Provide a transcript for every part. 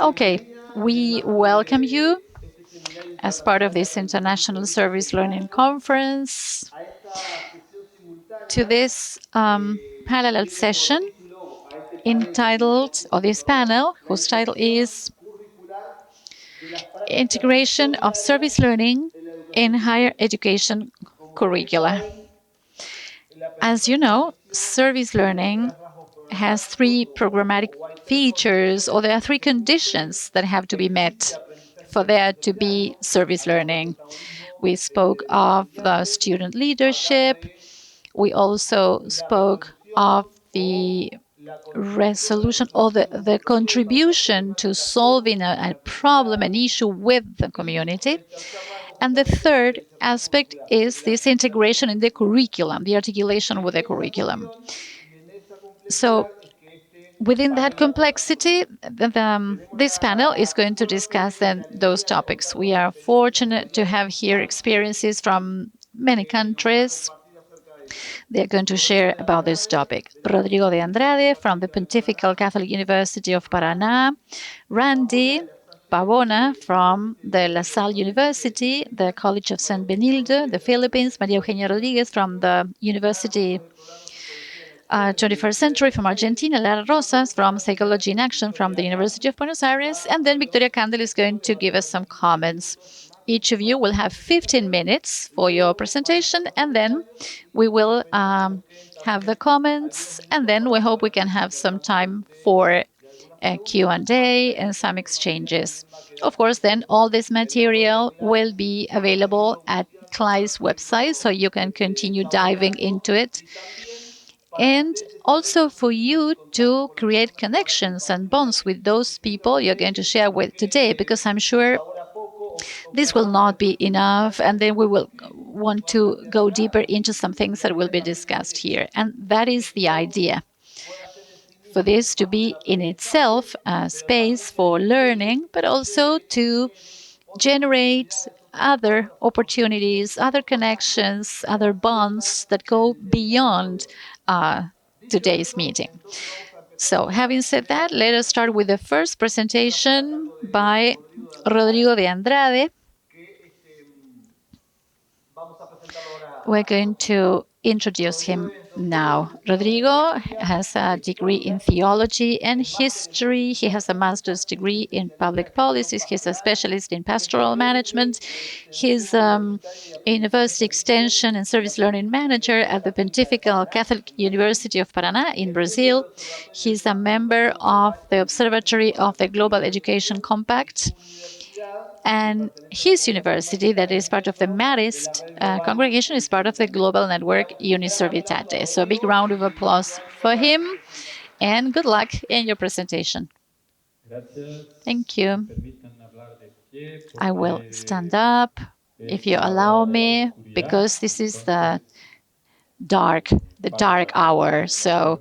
Okay, we welcome you as part of this International Service Learning Conference to this parallel session entitled, or this panel, whose title is Integration of Service Learning in Higher Education Curricula. As you know, service learning has three programmatic features, or there are three conditions that have to be met for there to be service learning. We spoke of the student leadership. We also spoke of the resolution or the contribution to solving a problem, an issue with the community. And the third aspect is this integration in the curriculum, the articulation with the curriculum. So within that complexity, this panel is going to discuss then those topics. We are fortunate to have here experiences from many countries. They're going to share about this topic. Rodrigo de Andrade from the Pontifical Catholic University of Paraná, Randy Pabona from the La Salle University, the College of San Benilde, the Philippines, María Eugenia Rodriguez from the University 21st Century from Argentina, Lara Rozas from Psychology in Action from the University of Buenos Aires, and then Victoria Kandel is going to give us some comments. Each of you will have 15 minutes for your presentation, and then we will have the comments, and then we hope we can have some time for a Q&A and some exchanges. Of course, then all this material will be available at CLAYSS website, so you can continue diving into it. And also for you to create connections and bonds with those people you're going to share with today, because I'm sure this will not be enough, and then we will want to go deeper into some things that will be discussed here. And that is the idea, for this to be in itself a space for learning, but also to generate other opportunities, other connections, other bonds that go beyond today's meeting. So having said that, let us start with the first presentation by Rodrigo de Andrade. We're going to introduce him now. Rodrigo has a degree in theology and history. He has a master's degree in public policies. He's a specialist in pastoral management. He's a university extension and service learning manager at the Pontifical Catholic University of Paraná in Brazil. He's a member of the Observatory of the Global Education Compact. And his university, that is part of the Marist congregation, is part of the global network Uniservitate. So a big round of applause for him, and good luck in your presentation. Thank you. I will stand up, if you allow me, because this is the dark hour, so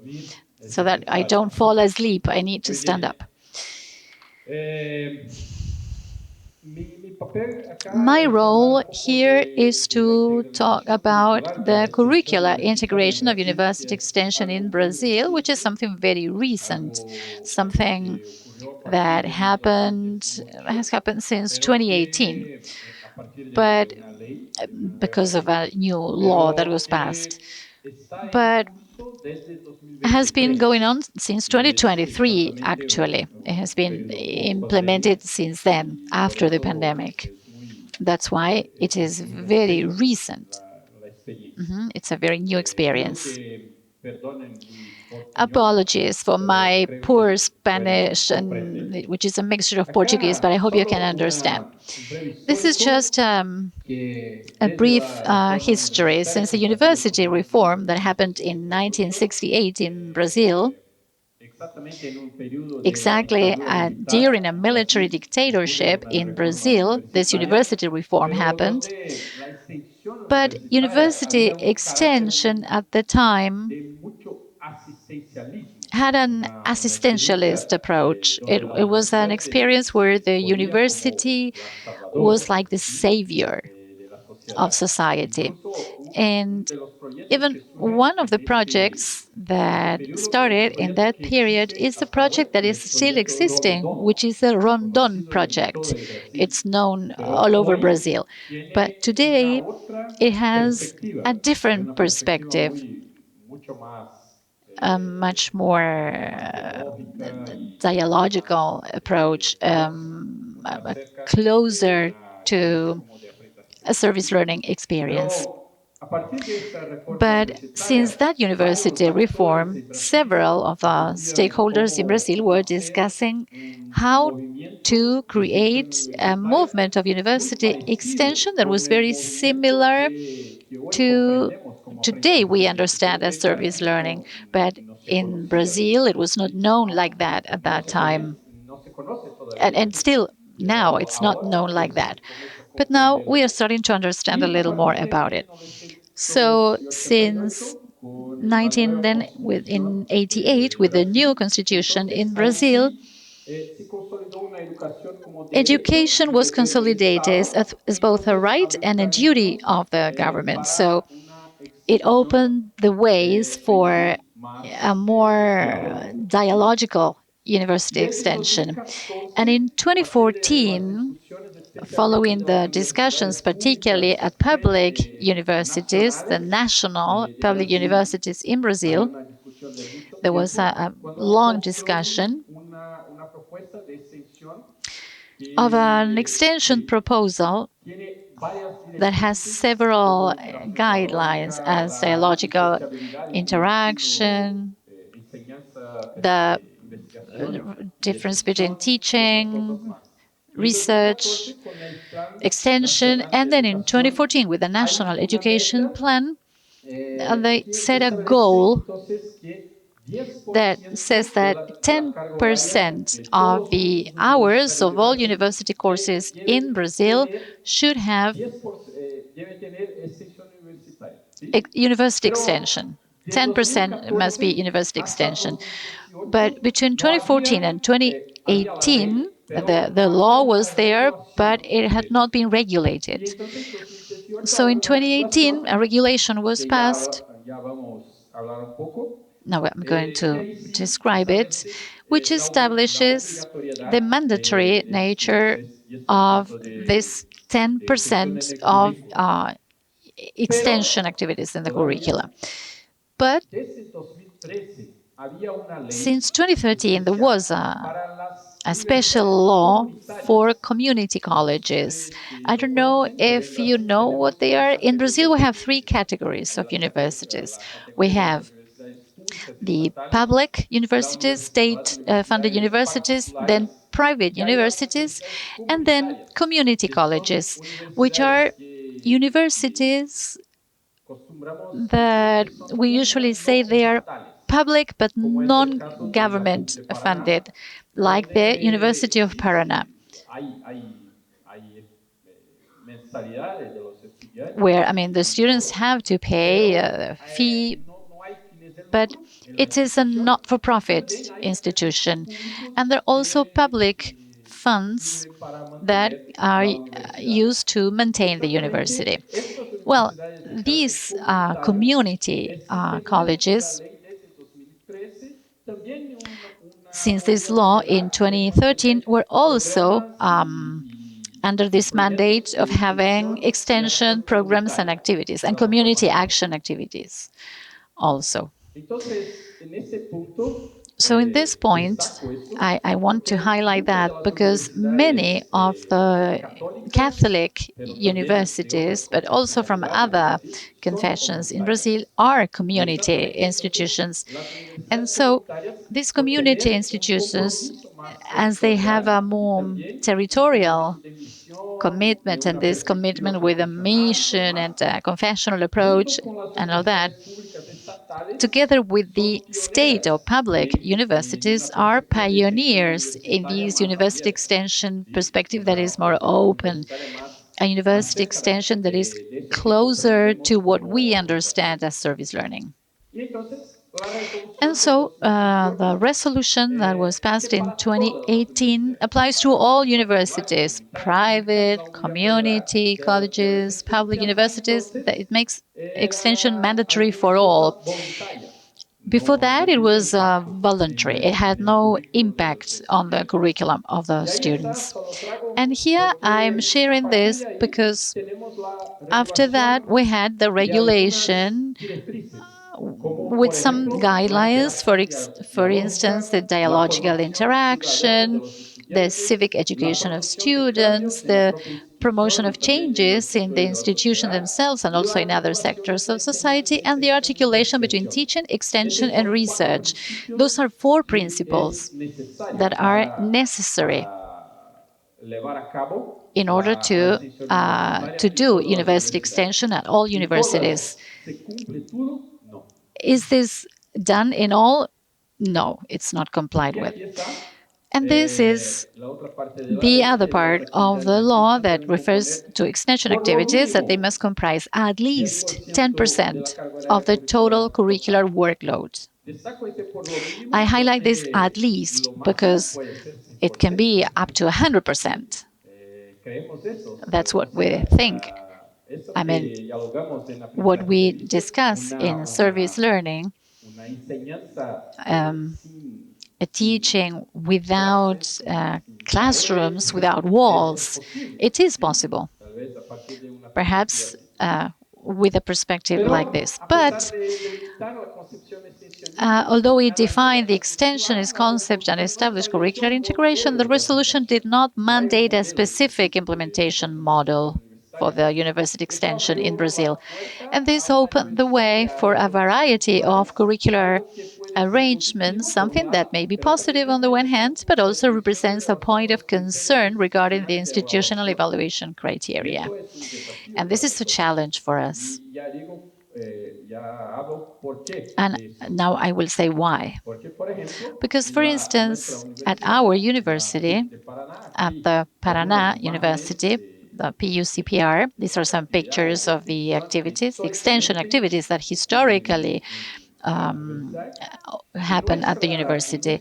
that I don't fall asleep, I need to stand up. My role here is to talk about the curricular integration of university extension in Brazil, which is something very recent, something that has happened since 2018, but because of a new law that was passed. But has been going on since 2023, actually. It has been implemented since then, after the pandemic. That's why it is very recent. It's a very new experience. Apologies for my poor Spanish, which is a mixture of Portuguese, but I hope you can understand. This is just a brief history. Since the university reform that happened in 1968 in Brazil, exactly during a military dictatorship in Brazil, this university reform happened. But university extension at the time had an assistentialist approach. It was an experience where the university was like the savior of society. And even one of the projects that started in that period is the project that is still existing, which is the Rondon project. It's known all over Brazil. But today it has a different perspective, a much more dialogical approach, closer to a service learning experience. But since that university reform, several of the stakeholders in Brazil were discussing how to create a movement of university extension that was very similar to today we understand as service learning. But in Brazil, it was not known like that at that time. And still now, it's not known like that. But now we are starting to understand a little more about it. So since 19 then in 88 with the new constitution in Brazil, education was consolidated as both a right and a duty of the government. So it opened the ways for a more dialogical university extension. And in 2014, following the discussions, particularly at public universities, the national public universities in Brazil, there was a long discussion of an extension proposal that has several guidelines as dialogical interaction, the difference between teaching, research, extension, and then in 2014 with the National Education Plan, they set a goal that says that 10% of the hours of all university courses in Brazil should have university extension. 10% must be university extension. But between 2014 and 2018, the law was there, but it had not been regulated. So in 2018, a regulation was passed. Now I'm going to describe it, which establishes the mandatory nature of this 10% of extension activities in the curricula. But since 2013, there was a special law for community colleges. I don't know if you know what they are. In Brazil, we have three categories of universities. We have the public universities, state-funded universities, then private universities, and then community colleges, which are universities that we usually say they are public but non-government funded, like the University of Paraná, where the students have to pay a fee, but it is a not-for-profit institution, and there are also public funds that are used to maintain the university. Well, these community colleges, since this law in 2013, were also under this mandate of having extension programs and activities and community action activities also. So in this point, I want to highlight that because many of the Catholic universities, but also from other confessions in Brazil, are community institutions. And so these community institutions, as they have a more territorial commitment, and this commitment with a mission and a confessional approach and all that, together with the state or public universities, are pioneers in this university extension perspective that is more open, a university extension that is closer to what we understand as service learning. And so the resolution that was passed in 2018 applies to all universities, private, community colleges, public universities. It makes extension mandatory for all. Before that, it was voluntary. It had no impact on the curriculum of the students. And here I'm sharing this because after that we had the regulation with some guidelines, for instance, the dialogical interaction, the civic education of students, the promotion of changes in the institution themselves and also in other sectors of society, and the articulation between teaching, extension, and research. Those are four principles that are necessary in order to do university extension at all universities. Is this done in all? No, it's not complied with. And this is the other part of the law that refers to extension activities, that they must comprise at least 10% of the total curricular workload. I highlight this at least because it can be up to 100%. That's what we think. I mean, what we discuss in service learning, a teaching without classrooms, without walls, it is possible. Perhaps with a perspective like this. But although it defined the extensionist concept and established curricular integration, the resolution did not mandate a specific implementation model for the university extension in Brazil. And this opened the way for a variety of curricular arrangements, something that may be positive on the one hand, but also represents a point of concern regarding the institutional evaluation criteria. And this is a challenge for us. And now I will say why. Because, for instance, at our university, at the Paraná University, the PUCPR, these are some pictures of the activities, the extension activities that historically happen at the university.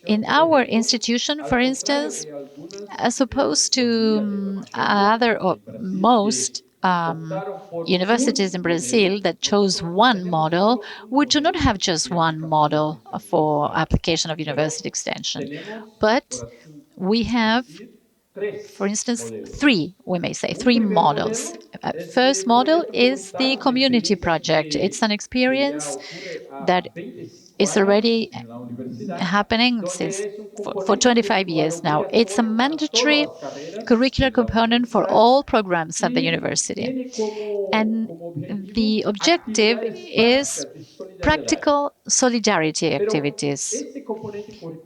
In our institution, for instance, as opposed to other or most universities in Brazil that chose one model, we do not have just one model for application of university extension, but we have, for instance, we may say three models. First model is the community project. It's an experience that is already happening since for 25 years now. It's a mandatory curricular component for all programs at the university. And the objective is practical solidarity activities.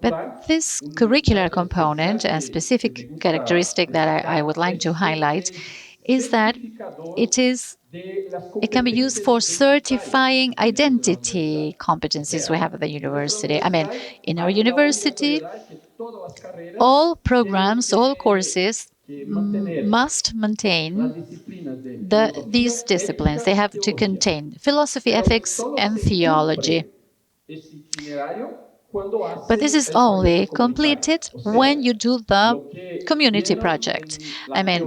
But this curricular component, a specific characteristic that I would like to highlight, is that it can be used for certifying identity competencies we have at the university. I mean, in our university, all programs, all courses must maintain these disciplines. They have to contain philosophy, ethics, and theology. But this is only completed when you do the community project. I mean,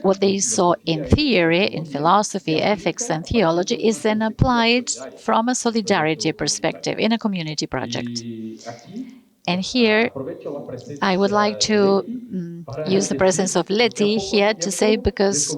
what they saw in theory, in philosophy, ethics, and theology is then applied from a solidarity perspective in a community project. And here, I would like to use the presence of Leti here to say, because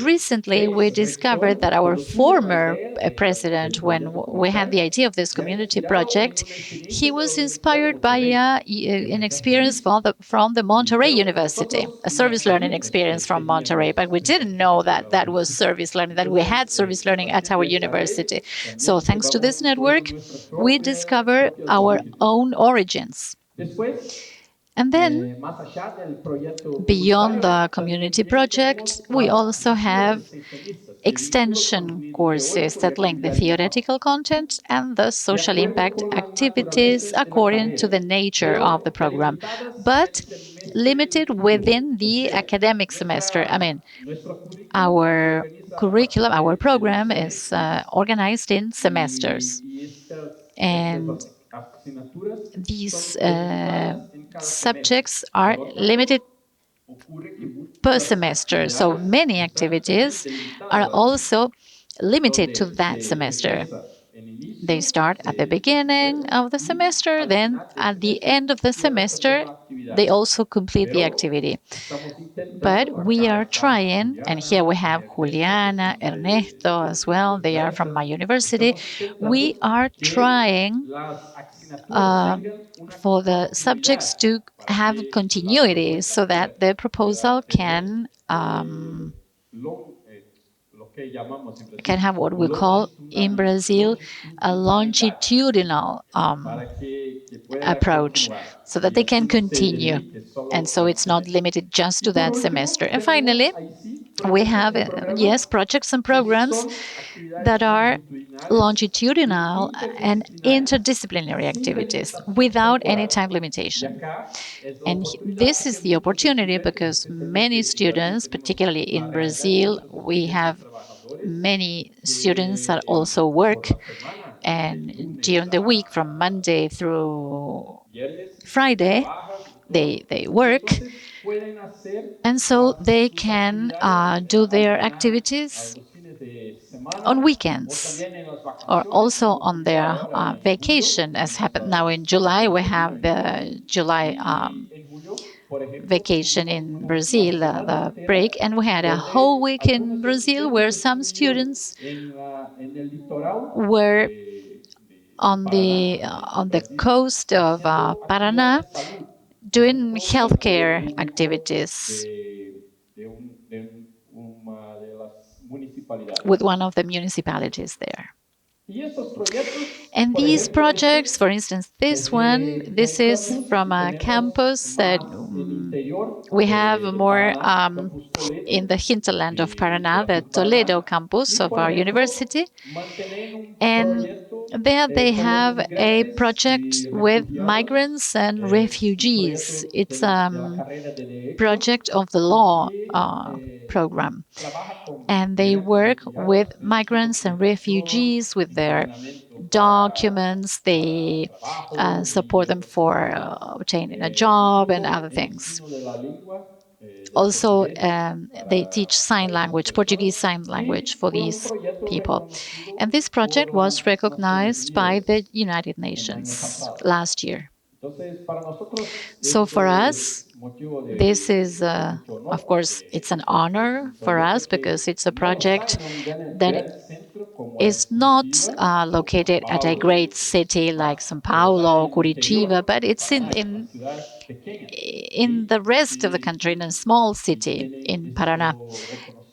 recently we discovered that our former president, when we had the idea of this community project, he was inspired by an experience from the Monterrey University, a service learning experience from Monterrey. But we didn't know that that was service learning, that we had service learning at our university. So thanks to this network, we discovered our own origins. And then, beyond the community project, we also have extension courses that link the theoretical content and the social impact activities according to the nature of the program. But limited within the academic semester. I mean, our curriculum, our program is organized in semesters. And these subjects are limited per semester. So many activities are also limited to that semester. They start at the beginning of the semester, then at the end of the semester, they also complete the activity. But we are trying, and here we have Juliana, Ernesto as well, they are from my university. We are trying for the subjects to have continuity so that the proposal can have what we call in Brazil a longitudinal approach so that they can continue. And so it's not limited just to that semester. And finally, we have, yes, projects and programs that are longitudinal and interdisciplinary activities without any time limitation. And this is the opportunity because many students, particularly in Brazil, we have many students that also work, and during the week from Monday through Friday, they work, and so they can do their activities on weekends or also on their vacation, as happened now in July. We have the July vacation in Brazil, the break, and we had a whole week in Brazil where some students were on the coast of Paraná doing healthcare activities with one of the municipalities there. And these projects, for instance, this is from a campus that we have more in the hinterland of Paraná, the Toledo campus of our university. And there they have a project with migrants and refugees. It's a project of the law program. And they work with migrants and refugees with their documents. They support them for obtaining a job and other things. Also, they teach sign language, Portuguese sign language for these people. And this project was recognized by the United Nations last year. So for us, this is, of course, it's an honor for us because it's a project that is not located at a great city like São Paulo or Curitiba, but it's in the rest of the country, in a small city in Paraná.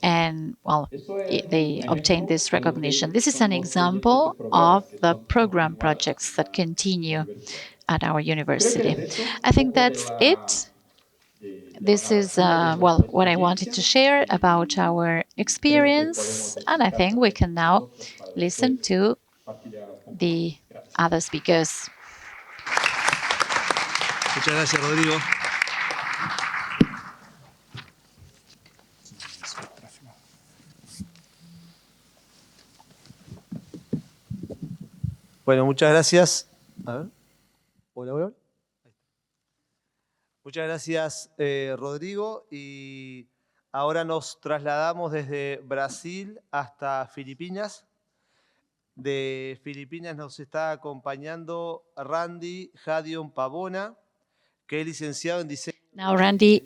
And well, they obtained this recognition. This is an example of the program projects that continue at our university. I think that's it. This is, well, what I wanted to share about our experience. And I think we can now listen to the other speakers. Muchas gracias, Rodrigo. Bueno, muchas gracias. A ver. Hola, hola. Muchas gracias, Rodrigo. Y ahora nos trasladamos desde Brasil hasta Filipinas. De Filipinas nos está acompañando Randy Jadion Pabona, que es licenciado en diseño. Now, Randy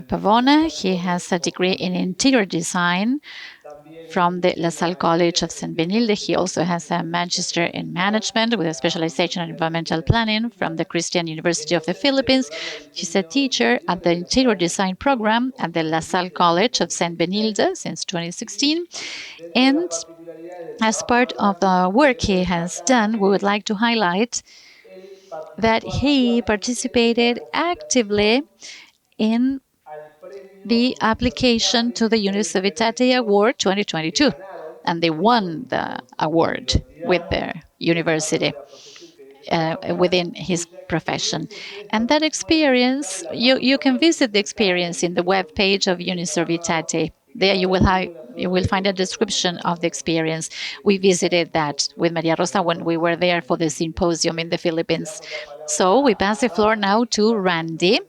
Pabona, he has a degree in interior design from the Salle-College of St. Benilde. He also has a Magister in Management with a specialization in environmental planning from the Christian University of the Philippines. He's a teacher at the interior design program at the La Salle College of St. Benilde since 2016. And as part of the work he has done, we would like to highlight that he participated actively in the application to the Uniservitate Award 2022, and they won the award with their university. within his profession. And that experience, you can visit the experience in the web page of Uniservitate. There you will find a description of the experience. We visited that with Maria Rosa when we were there for the symposium in the Philippines. So we pass the floor now to Randy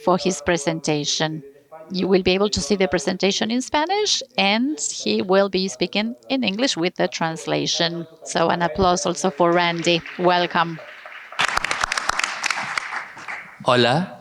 for his presentation. You will be able to see the presentation in Spanish, and he will be speaking in English with the translation. So an applause also for Randy. Welcome. Hola,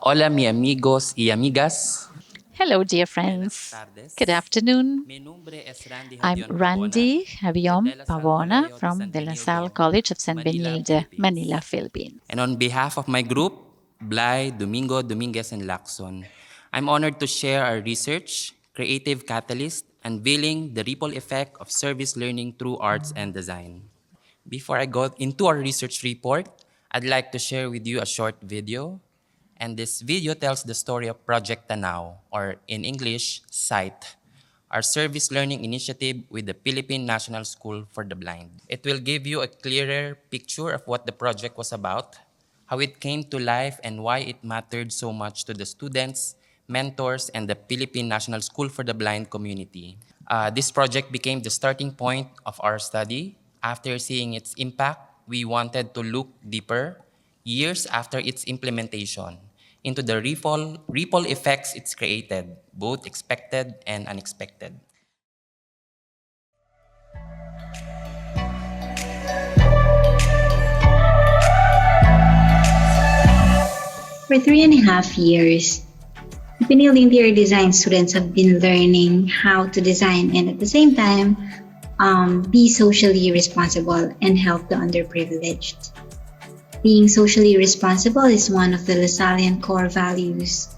hola mi amigos y amigas. Hello, dear friends. Good afternoon. Mi nombre es Randy I'm Jadion Pabona, Randy Jadion de la Pabona Salle-College from San the Benilde, Salle-College of San Manila, Benilde, Philippines. Manila, Philippines. And on behalf of my group, Blay, Domingo, Dominguez, and Lacson, I'm honored to share our research, creative catalyst, unveiling the ripple effect of service learning through arts and design. Before I go into our research report, I'd like to share with you a short video. And this video tells the story of Project Tanaw, or in English, SITE, our service learning initiative with the Philippine National School for the Blind. It will give you a clearer picture of what the project was about, how it came to life, and why it mattered so much to the students, mentors, and the Philippine National School for the Blind community. This project became the starting point of our study. After seeing its impact, we wanted to look deeper, years after its implementation, into the ripple effects it's created, both expected and unexpected. For 3.5 years, Benilde interior design students have been learning how to design and at the same time be socially responsible and help the underprivileged. Being socially responsible is one of the Lasallian core values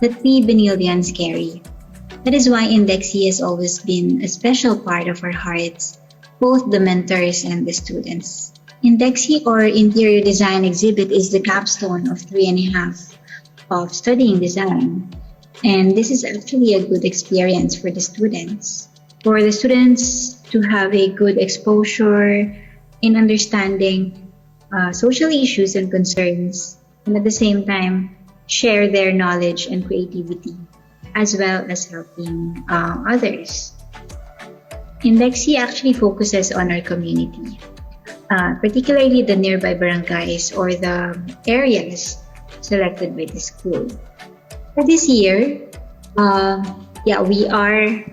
that we Benildeans carry. That is why Indexi has always been a special part of our hearts, both the mentors and the students. Indexi or interior design exhibit is the capstone of 3.5 of studying design. And this is actually a good experience for the students. For the students to have a good exposure in understanding social issues and concerns, and at the same time, share their knowledge and creativity, as well as helping others. Indexi actually focuses on our community, particularly the nearby barangays or the areas selected by the school. For this year, we are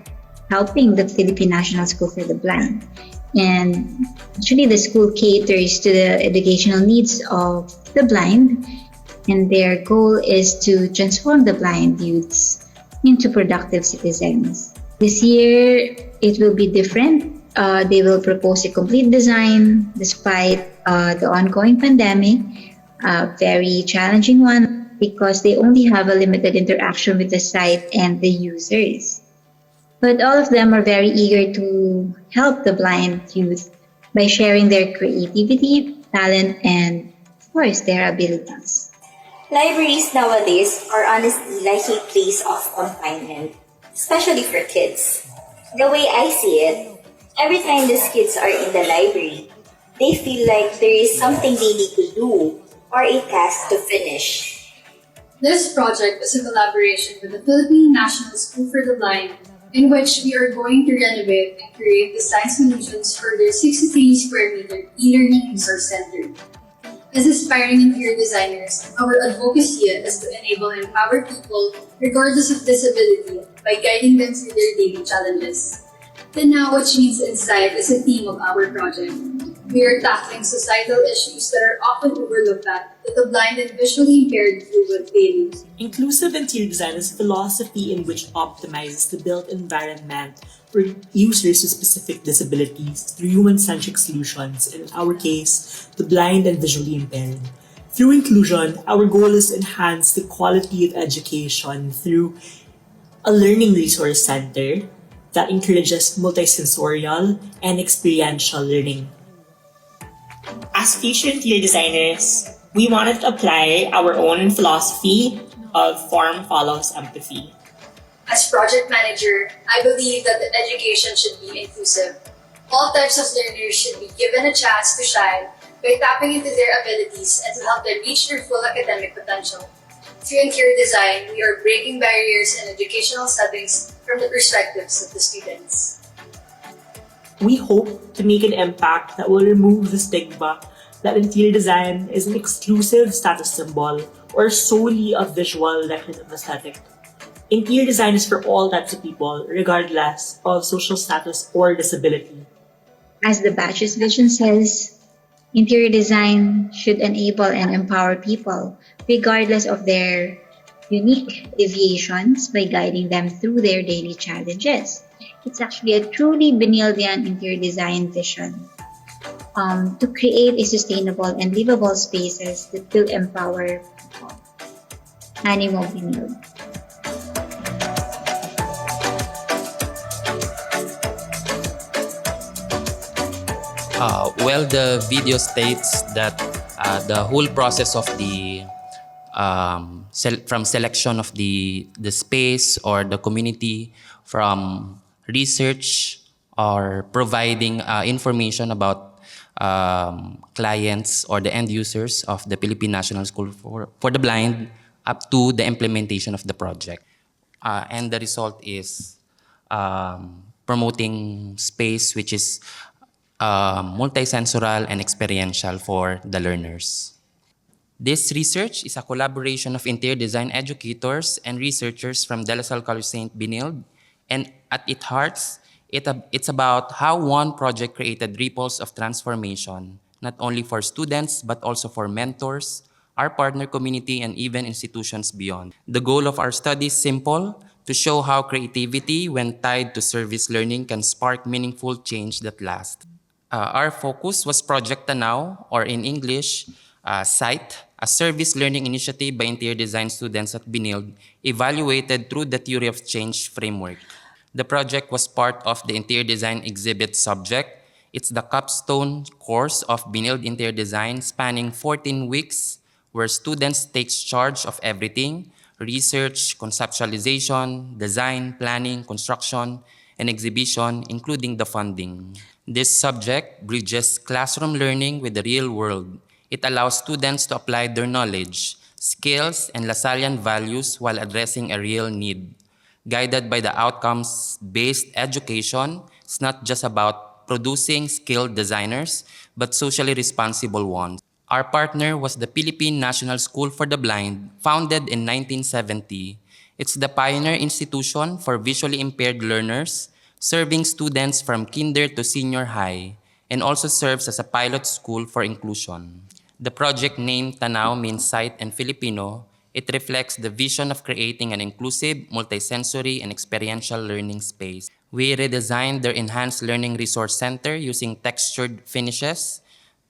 helping the Philippine National School for the Blind. And actually, the school caters to the educational needs of the blind, and their goal is to transform the blind youths into productive citizens. This year, it will be different. They will propose a complete design despite the ongoing pandemic, a very challenging one, because they only have a limited interaction with the site and the users. But all of them are very eager to help the blind youth by sharing their creativity, talent, and, of course, their abilities. Libraries nowadays are honestly like a place of confinement, especially for kids. The way I see it, every time these kids are in the library, they feel like there is something they need to do or a task to finish. This project is a collaboration with the Philippine National School for the Blind, in which we are going to renovate and create design solutions for their 63 square meter e-learning resource center. As aspiring interior designers, our advocacy is to enable and empower people regardless of disability by guiding them through their daily challenges. The Now Which Means Inside is a theme of our project. We are tackling societal issues that are often overlooked that the blind and visually impaired deal with daily. Inclusive interior design is a philosophy in which optimizes the built environment for users with specific disabilities through human-centric solutions, in our case, the blind and visually impaired. Through inclusion, our goal is to enhance the quality of education through a learning resource center that encourages multisensorial and experiential learning. As future interior designers, we wanted to apply our own philosophy of form follows empathy. As project manager, I believe that the education should be inclusive. All types of learners should be given a chance to shine by tapping into their abilities and to help them reach their full academic potential. Through interior design, we are breaking barriers in educational settings from the perspectives of the students. We hope to make an impact that will remove the stigma that interior design is an exclusive status symbol or solely a visual decorative aesthetic. Interior design is for all types of people, regardless of social status or disability. As the batch's vision says, interior design should enable and empower people, regardless of their unique deviations, by guiding them through their daily challenges. It's actually a truly Benildean interior design vision to create a sustainable and livable spaces that will empower people. Animo Benilde. Well, the video states that the whole process of the from selection of the space or the community, from research or providing information about clients or the end users of the Philippine National School for the Blind, up to the implementation of the project. And the result is promoting space which is multisensorial and experiential for the learners. This research is a collaboration of interior design educators and researchers from De La Salle College St. Benilde, and at its heart, it's about how one project created ripples of transformation, not only for students but also for mentors, our partner community, and even institutions beyond. The goal of our study is simple: to show how creativity, when tied to service learning, can spark meaningful change that lasts. Our focus was Project Tanaw, or in English, SITE, a service learning initiative by interior design students at Benilde, evaluated through the theory of change framework. The project was part of the interior design exhibit subject. It's the capstone course of Benilde Interior Design, spanning 14 weeks, where students take charge of everything: research, conceptualization, design, planning, construction, and exhibition, including the funding. This subject bridges classroom learning with the real world. It allows students to apply their knowledge, skills, and Lasallian values while addressing a real need. Guided by the outcomes-based education, it's not just about producing skilled designers, but socially responsible ones. Our partner was the Philippine National School for the Blind, founded in 1970. It's the pioneer institution for visually impaired learners, serving students from kinder to senior high, and also serves as a pilot school for inclusion. The project name Tanaw means sight in Filipino. It reflects the vision of creating an inclusive, multisensory, and experiential learning space. We redesigned their enhanced learning resource center using textured finishes,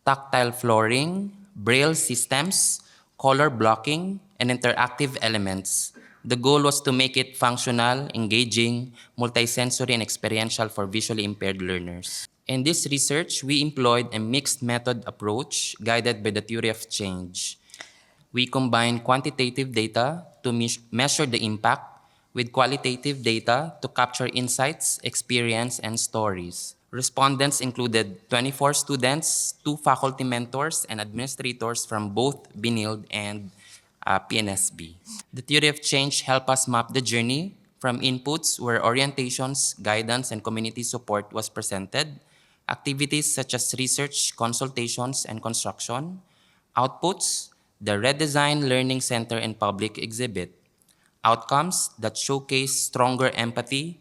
tactile flooring, braille systems, color blocking, and interactive elements. The goal was to make it functional, engaging, multisensory, and experiential for visually impaired learners. In this research, we employed a mixed method approach guided by the theory of change. We combined quantitative data to measure the impact with qualitative data to capture insights, experience, and stories. Respondents included 24 students, 2 faculty mentors, and administrators from both Benilde and PNSB. The theory of change helped us map the journey from inputs where orientations, guidance, and community support was presented, activities such as research, consultations, and construction, outputs, the redesigned learning center and public exhibit, outcomes that showcase stronger empathy,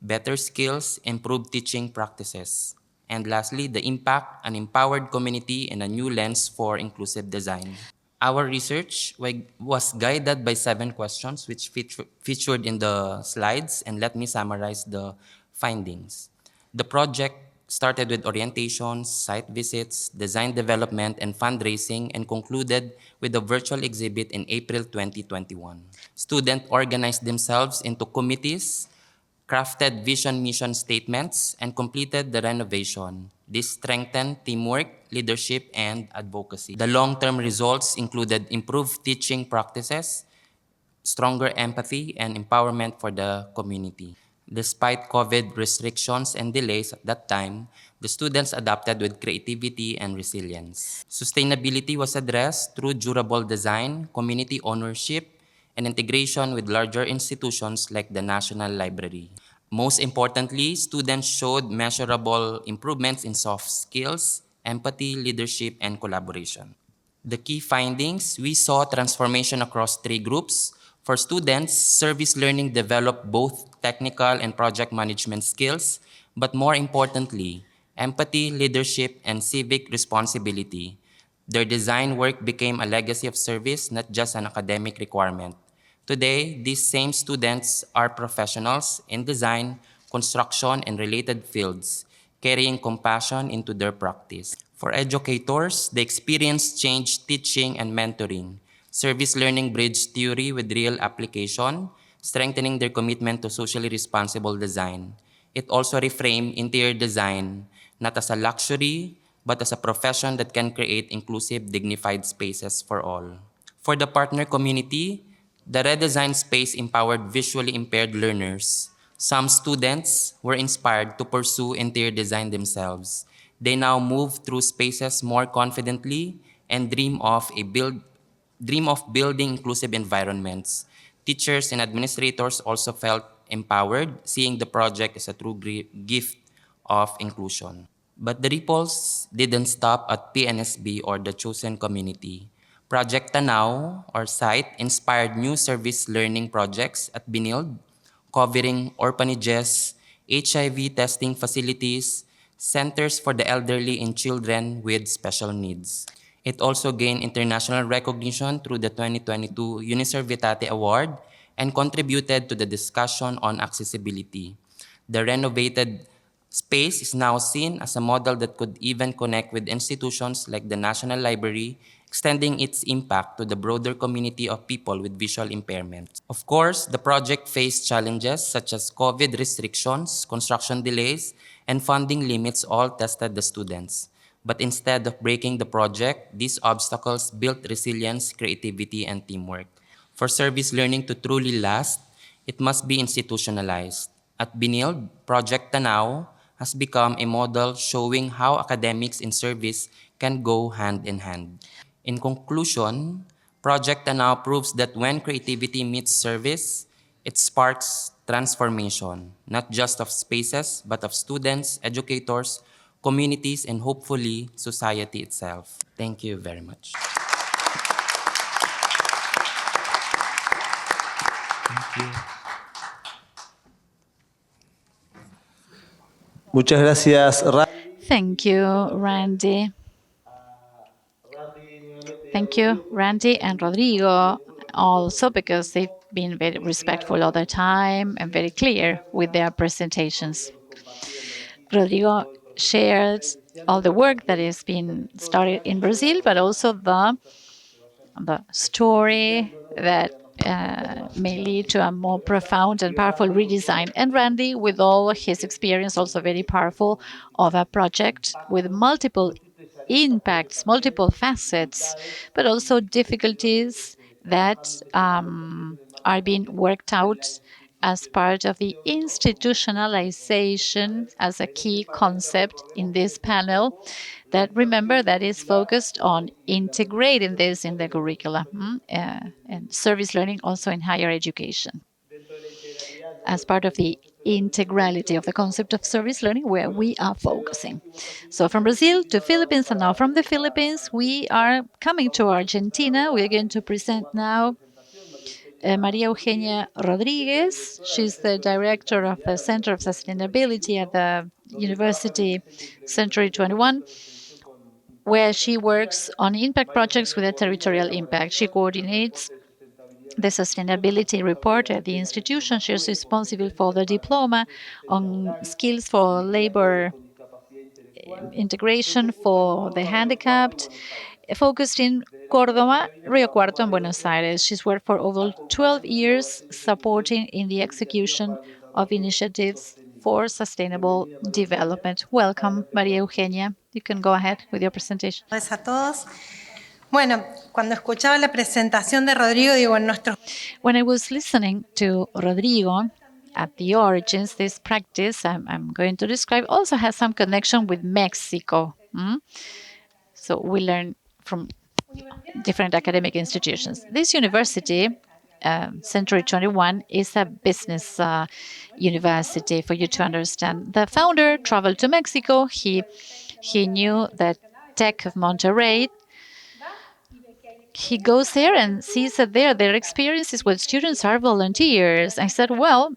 better skills, improved teaching practices, and lastly, the impact, an empowered community, and a new lens for inclusive design. Our research was guided by 7 questions which featured in the slides, and let me summarize the findings. The project started with orientations, site visits, design development, and fundraising, and concluded with a virtual exhibit in April 2021. Students organized themselves into committees, crafted vision mission statements, and completed the renovation. This strengthened teamwork, leadership, and advocacy. The long-term results included improved teaching practices, stronger empathy, and empowerment for the community. Despite COVID restrictions and delays at that time, the students adapted with creativity and resilience. Sustainability was addressed through durable design, community ownership, and integration with larger institutions like the National Library. Most importantly, students showed measurable improvements in soft skills, empathy, leadership, and collaboration. The key findings, we saw transformation across 3 groups. For students, service learning developed both technical and project management skills, but more importantly, empathy, leadership, and civic responsibility. Their design work became a legacy of service, not just an academic requirement. Today, these same students are professionals in design, construction, and related fields, carrying compassion into their practice. For educators, the experience changed teaching and mentoring. Service learning bridged theory with real application, strengthening their commitment to socially responsible design. It also reframed interior design not as a luxury, but as a profession that can create inclusive, dignified spaces for all. For the partner community, the redesigned space empowered visually impaired learners. Some students were inspired to pursue interior design themselves. They now move through spaces more confidently and dream of building inclusive environments. Teachers and administrators also felt empowered, seeing the project as a true gift of inclusion. But the ripples didn't stop at PNSB or the chosen community. Project Tanaw, or SITE, inspired new service learning projects at Benilde, covering orphanages, HIV testing facilities, centers for the elderly and children with special needs. It also gained international recognition through the 2022 Uniservitate Award and contributed to the discussion on accessibility. The renovated space is now seen as a model that could even connect with institutions like the National Library, extending its impact to the broader community of people with visual impairments. Of course, the project faced challenges such as COVID restrictions, construction delays, and funding limits all tested the students. But instead of breaking the project, these obstacles built resilience, creativity, and teamwork. For service learning to truly last, it must be institutionalized. At Benilde, Project Tanaw has become a model showing how academics and service can go hand in hand. In conclusion, Project Tanaw proves that when creativity meets service, it sparks transformation, not just of spaces, but of students, educators, communities, and hopefully society itself. Thank you very much. Muchas gracias, Thank you, Randy. Thank you, Randy and Rodrigo, also because they've been very respectful all the time and very clear with their presentations. Rodrigo shared all the work that has been started in Brazil, but also the story that may lead to a more profound and powerful redesign. And Randy, with all his experience, also very powerful, of a project with multiple impacts, multiple facets, but also difficulties that are being worked out as part of the institutionalization as a key concept in this panel that, remember, that is focused on integrating this in the curricula and service learning also in higher education as part of the integrality of the concept of service learning where we are focusing. So from Brazil to Philippines, and now from the Philippines, we are coming to Argentina. We are going to present now María Eugenia Rodriguez. She's the director of the Center of Sustainability at the University Century 21, where she works on impact projects with a territorial impact. She coordinates the sustainability report at the institution. She is responsible for the diploma on skills for labor integration for the handicapped, focused in Córdoba, Rio Cuarto, and Buenos Aires. She's worked for over 12 years supporting in the execution of initiatives for sustainable development. Welcome, María Eugenia. You can go ahead with your presentation. Gracias a todos. Bueno, cuando escuchaba la presentación de Rodrigo, digo, en nuestros... When I was listening to Rodrigo, at the origins, this practice I'm going to describe also has some connection with Mexico. So we learn from different academic institutions. This university, Century 21, is a business university, for you to understand. The founder traveled to Mexico. He knew the Tech of Monterrey. He goes there and sees that their experiences with students are volunteers. I said, well,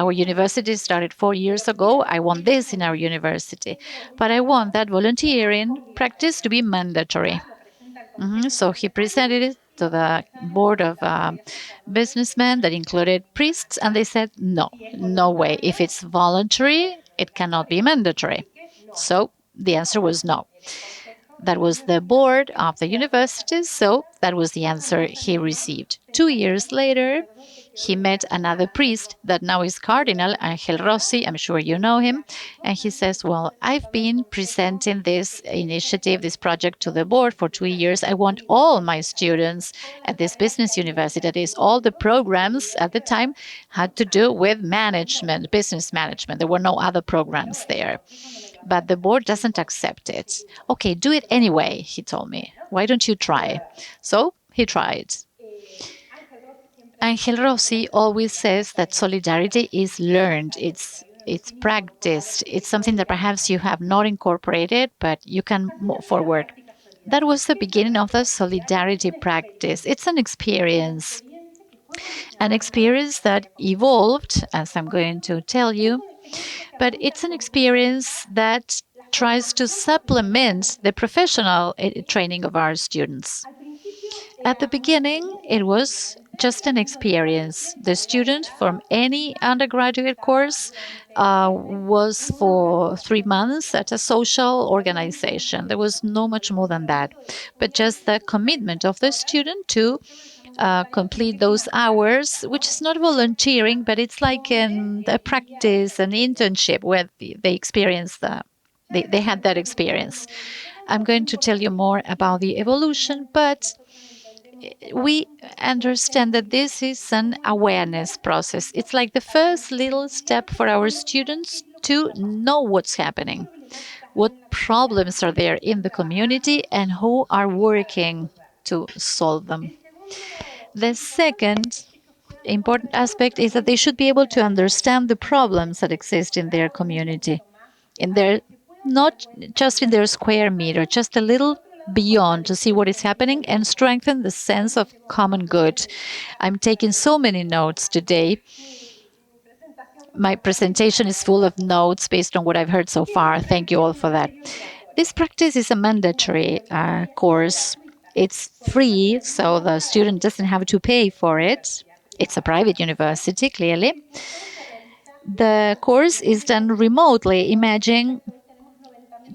our university started 4 years ago. I want this in our university, but I want that volunteering practice to be mandatory. So he presented it to the board of businessmen that included priests, and they said, no, no way. If it's voluntary, it cannot be mandatory. So the answer was no. That was the board of the university, so that was the answer he received. 2 years later, he met another priest that now is Cardinal, Angel Rossi. I'm sure you know him. And he says, well, I've been presenting this initiative, this project to the board for 2 years. I want all my students at this business university, that is, all the programs at the time had to do with management, business management. There were no other programs there. But the board doesn't accept it. Okay, do it anyway, he told me. Why don't you try? So he tried. Angel Rossi always says that solidarity is learned, it's practiced, it's something that perhaps you have not incorporated, but you can move forward. That was the beginning of the solidarity practice. It's an experience that evolved, as I'm going to tell you, but it's an experience that tries to supplement the professional training of our students. At the beginning, it was just an experience. The student from any undergraduate course was for 3 months at a social organization. There was no much more than that, but just the commitment of the student to complete those hours, which is not volunteering, but it's like a practice, an internship where they experience they had that experience. I'm going to tell you more about the evolution, but we understand that this is an awareness process. It's like the first little step for our students to know what's happening, what problems are there in the community, and who are working to solve them. The second important aspect is that they should be able to understand the problems that exist in their community, not just in their square meter, just a little beyond, to see what is happening and strengthen the sense of common good. I'm taking so many notes today. My presentation is full of notes based on what I've heard so far. Thank you all for that. This practice is a mandatory course. It's free, so the student doesn't have to pay for it. It's a private university, clearly. The course is done remotely. Imagine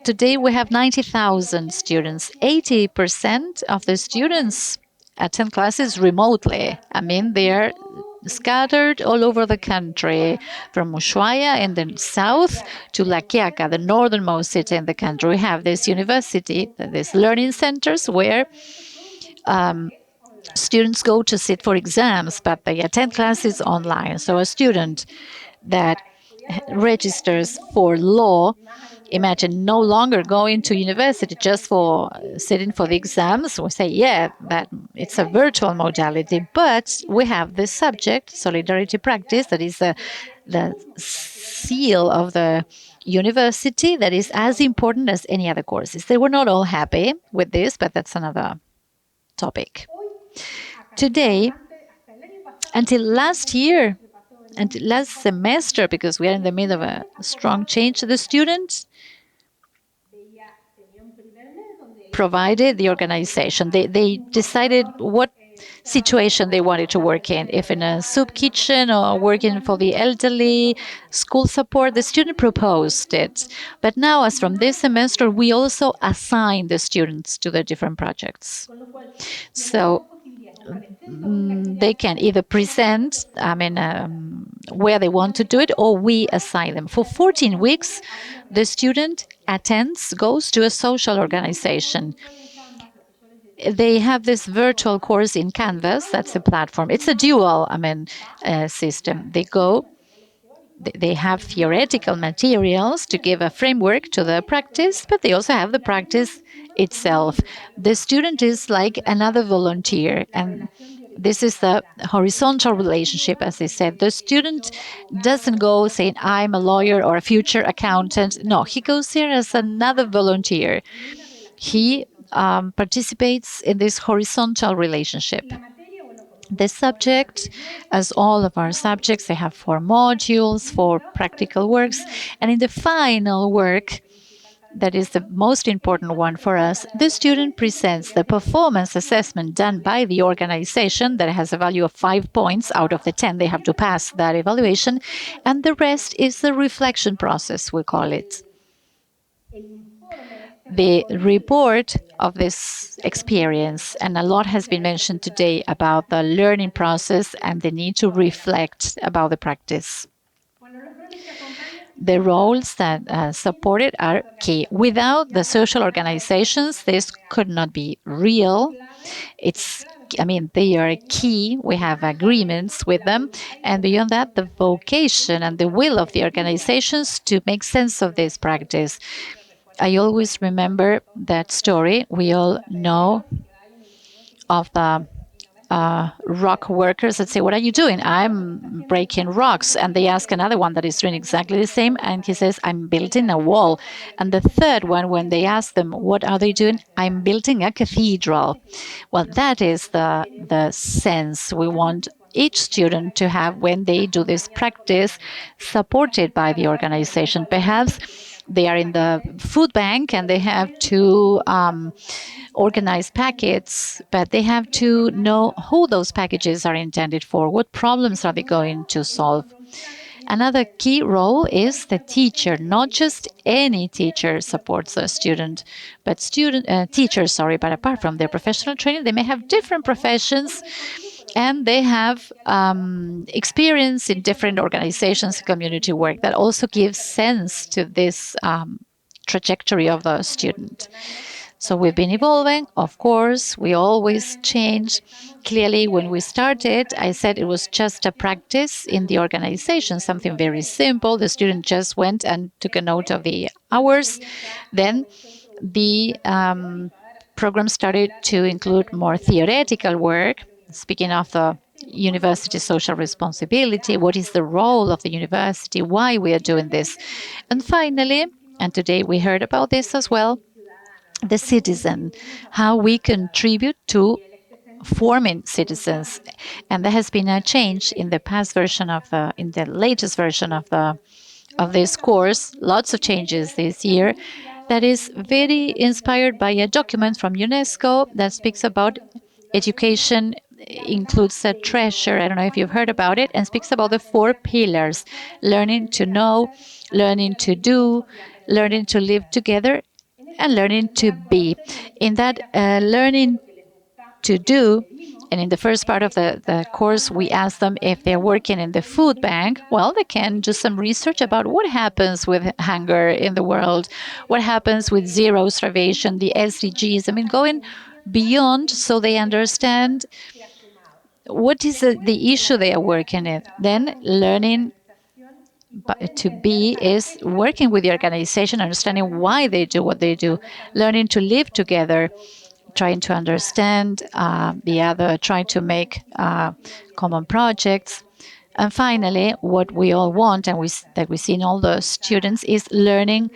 today we have 90,000 students. 80% of the students attend classes remotely. I mean, they're scattered all over the country, from Ushuaia in the south to La Quiaca, the northernmost city in the country. We have this university, these learning centers where students go to sit for exams, but they attend classes online. So a student that registers for law, imagine no longer going to university just for sitting for the exams. We say, yeah, that it's a virtual modality, but we have this subject, solidarity practice, that is the seal of the university, that is as important as any other courses. They were not all happy with this, but that's another topic. Today, until last year, and last semester, because we are in the middle of a strong change, the students provided the organization. They decided what situation they wanted to work in, if in a soup kitchen or working for the elderly, school support. The student proposed it. But now, as from this semester, we also assign the students to the different projects. So they can either present, where they want to do it, or we assign them. For 14 weeks, the student goes to a social organization. they have this virtual course in Canvas. That's a platform. It's a dual, system. They have theoretical materials to give a framework to the practice, but they also have the practice itself. The student is like another volunteer, and this is the horizontal relationship, as I said. The student doesn't go saying, I'm a lawyer or a future accountant. No, he goes there as another volunteer. He participates in this horizontal relationship. The subject, as all of our subjects, they have 4 modules, 4 practical works, and in the final work, that is the most important one for us, the student presents the performance assessment done by the organization that has a value of 5 points out of the 10. They have to pass that evaluation, and the rest is the reflection process, we call it. The report of this experience, and a lot has been mentioned today about the learning process and the need to reflect about the practice. The roles that support it are key. Without the social organizations, this could not be real. They are key. We have agreements with them. And beyond that, the vocation and the will of the organizations to make sense of this practice. I always remember that story. We all know of the rock workers that say, what are you doing? I'm breaking rocks. And they ask another one that is doing exactly the same. And he says, I'm building a wall. And the third one, when they ask them, what are they doing? I'm building a cathedral. Well, that is the sense we want each student to have when they do this practice supported by the organization. Perhaps they are in the food bank and they have to organize packets, but they have to know who those packages are intended for, what problems are they going to solve. Another key role is the teacher. Not just any teacher supports a student, but teachers, but apart from their professional training, they may have different professions and they have experience in different organizations, community work that also gives sense to this trajectory of the student. So we've been evolving, of course, we always change. Clearly, when we started, I said it was just a practice in the organization, something very simple. The student just went and took a note of the hours. Then the program started to include more theoretical work, speaking of the university social responsibility, what is the role of the university, why we are doing this. And finally, and today we heard about this as well, the citizen, how we contribute to forming citizens. And there has been a change in the latest version of this course, lots of changes this year, that is very inspired by a document from UNESCO that speaks about education includes a treasure. I don't know if you've heard about it, and speaks about the 4 pillars: learning to know, learning to do, learning to live together, and learning to be. In that learning to do, and in the first part of the course, we ask them if they're working in the food bank. Well, they can do some research about what happens with hunger in the world, what happens with zero starvation, the SDGs. Going beyond so they understand what is the issue they are working in. Then learning to be is working with the organization, understanding why they do what they do, learning to live together, trying to understand the other, trying to make common projects. And finally, what we all want and that we see in all the students is learning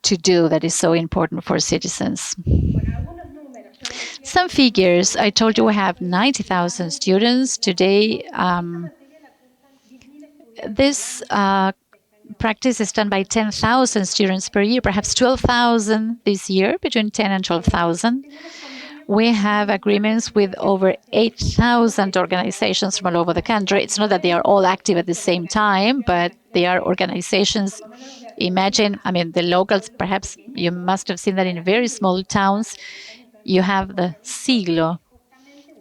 to do, that is so important for citizens. Some figures. I told you we have 90,000 students. Today, this practice is done by 10,000 students per year, perhaps 12,000 this year, between 10 and 12,000. We have agreements with over 8,000 organizations from all over the country. It's not that they are all active at the same time, but they are organizations. Imagine, the locals, perhaps you must have seen that in very small towns, you have the Siglo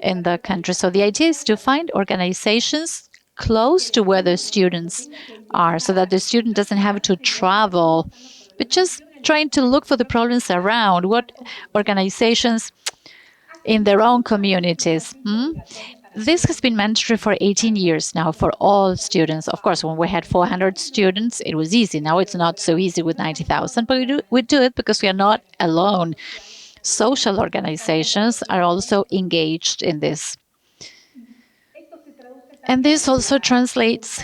in the country. So the idea is to find organizations close to where the students are, so that the student doesn't have to travel, but just trying to look for the problems around what organizations in their own communities. This has been mandatory for 18 years now for all students. Of course, when we had 400 students, it was easy. Now it's not so easy with 90,000, but we do it because we are not alone. Social organizations are also engaged in this. And this also translates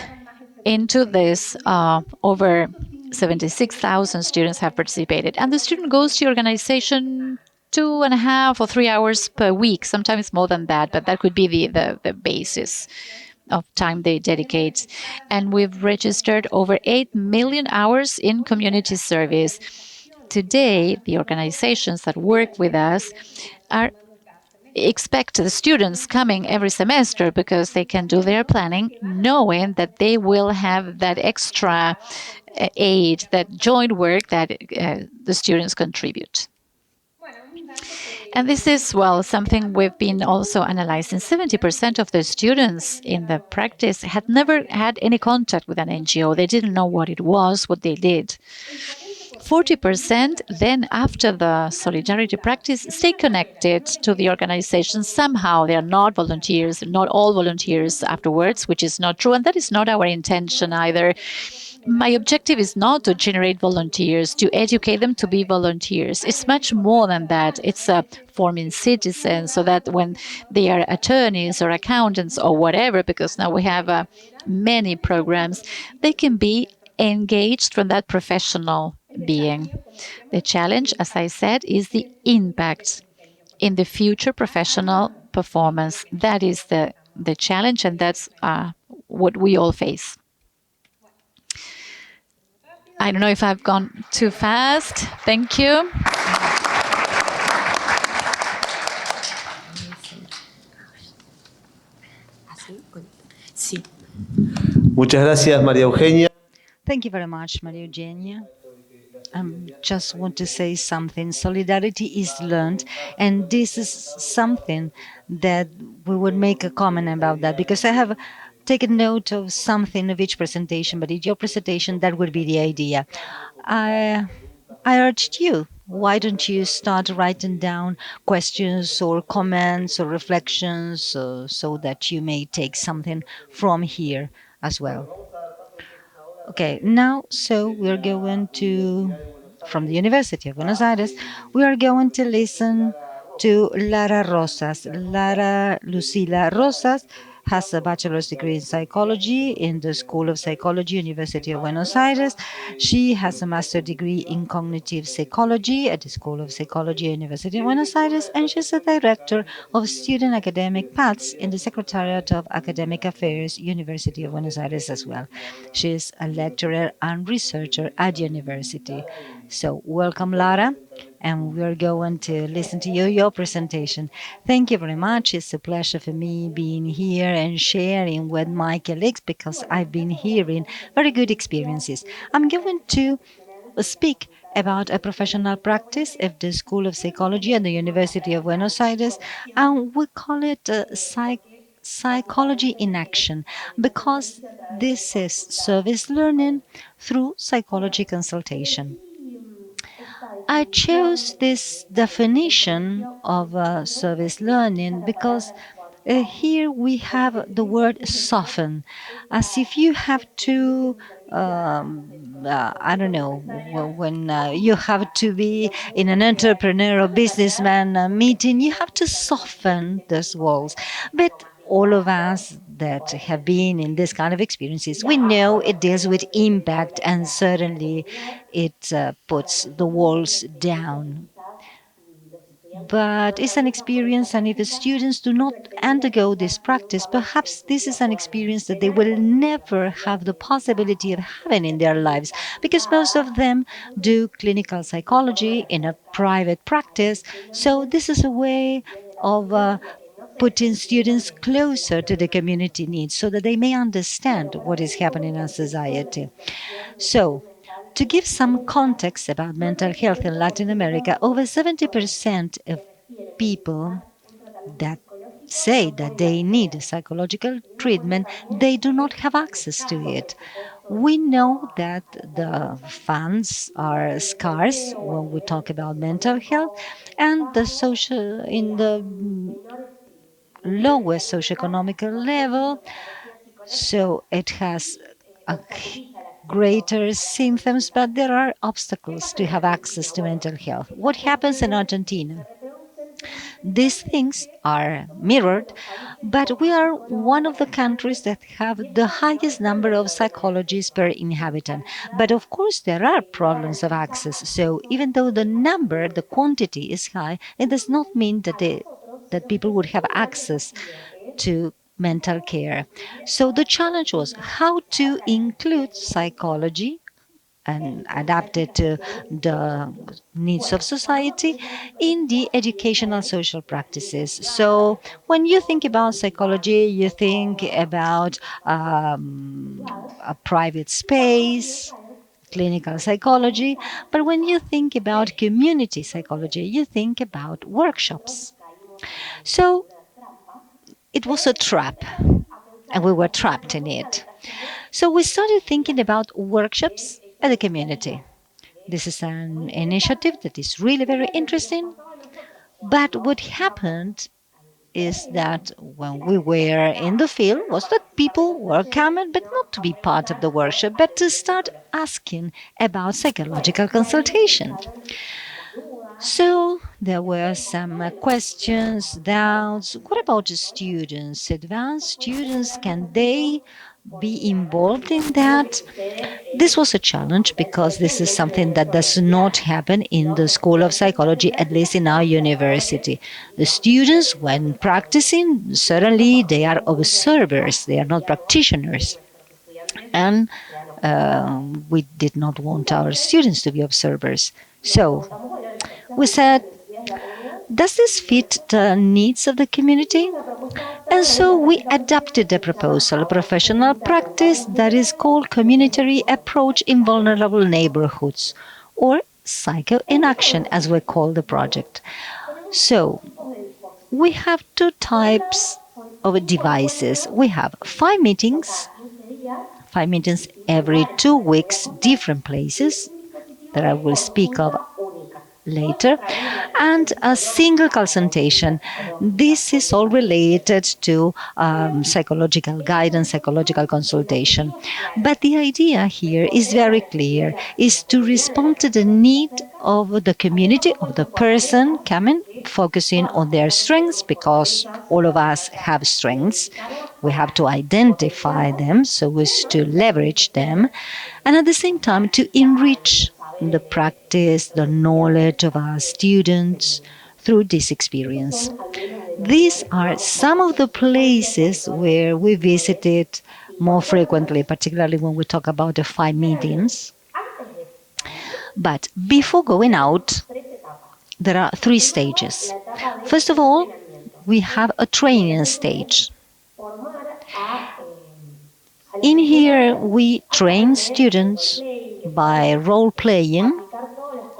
into this. Over 76,000 students have participated. And the student goes to your organization 2.5 or 3 hours per week, sometimes more than that, but that could be the basis of time they dedicate. And we've registered over 8 million hours in community service. Today, the organizations that work with us are expect the students coming every semester because they can do their planning knowing that they will have that extra aid, that joint work that the students contribute. And this is, well, something we've been also analyzing. 70% of the students in the practice had never had any contact with an NGO. They didn't know what it was, what they did. 40% then, after the solidarity practice, stay connected to the organization somehow. They are not volunteers, not all volunteers afterwards, which is not true, and that is not our intention either. My objective is not to generate volunteers, to educate them to be volunteers. It's much more than that. It's forming citizens so that when they are attorneys or accountants or whatever, because now we have many programs, they can be engaged from that professional being. The challenge, as I said, is the impact in the future professional performance. That is the challenge, and that's what we all face. I don't know if I've gone too fast. Thank you. Muchas gracias, María Eugenia. Thank you very much, Maria Eugenia. Just want to say something. Solidarity is learned, and this is something that we would make a comment about that, because I have taken note of something of each presentation, but in your presentation, that would be the idea. I urged you, why don't you start writing down questions or comments or reflections so that you may take something from here as well. Okay, now, so we're going to, from the University of Buenos Aires, we are going to listen to Lara Rozas. Lara Lucila Rozas has a bachelor's degree in psychology in the School of Psychology, University of Buenos Aires. She has a master's degree in cognitive psychology at the School of Psychology, University of Buenos Aires, and she's a director of student academic paths in the Secretariat of Academic Affairs, University of Buenos Aires as well. She's a lecturer and researcher at university. So welcome, Lara, and we're going to listen to your presentation. Thank you very much. It's a pleasure for me being here and sharing with my colleagues, because I've been hearing very good experiences. I'm going to speak about a professional practice of the School of Psychology at the University of Buenos Aires, and we call it psychology in action, because this is service learning through psychology consultation. I chose this definition of service learning because here we have the word soften, as if you have to, I don't know, when you have to be in an entrepreneur or businessman meeting, you have to soften those walls. But all of us that have been in this kind of experiences, we know it deals with impact, and certainly it puts the walls down. But it's an experience, and if the students do not undergo this practice, perhaps this is an experience that they will never have the possibility of having in their lives, because most of them do clinical psychology in a private practice. So this is a way of putting students closer to the community needs so that they may understand what is happening in society. So, to give some context about mental health in Latin America, over 70% of people that say that they need psychological treatment, they do not have access to it. We know that the funds are scarce when we talk about mental health, and the social in the lowest socioeconomic level, so it has a greater symptoms, but there are obstacles to have access to mental health. What happens in Argentina? These things are mirrored, but we are one of the countries that have the highest number of psychologists per inhabitant. But of course, there are problems of access. So even though the number, the quantity is high, it does not mean that that people would have access to mental care. So the challenge was how to include psychology and adapted to the needs of society in the educational social practices. So when you think about psychology, you think about a private space, clinical psychology, but when you think about community psychology, you think about workshops. So it was a trap, and we were trapped in it. So we started thinking about workshops at the community. This is an initiative that is really very interesting. But what happened is that when we were in the field was that people were coming, but not to be part of the workshop, but to start asking about psychological consultation. So there were some questions, doubts. What about the students? Advanced students, can they be involved in that? This was a challenge because this is something that does not happen in the School of Psychology, at least in our university. The students, when practicing, certainly they are observers, they are not practitioners. And we did not want our students to be observers. So we said, does this fit the needs of the community? And so we adapted the proposal, a professional practice that is called Community Approach in Vulnerable Neighborhoods, or Psycho in Action, as we call the project. So we have two types of devices. We have 5 meetings every 2 weeks, different places that I will speak of later, and a single consultation. This is all related to psychological guidance, psychological consultation. But the idea here is very clear, is to respond to the need of the community, of the person coming, focusing on their strengths, because all of us have strengths. We have to identify them so as to leverage them, and at the same time to enrich the practice, the knowledge of our students through this experience. These are some of the places where we visited more frequently, particularly when we talk about the 5 meetings. But before going out, there are 3 stages. First of all, we have a training stage. In here, we train students by role playing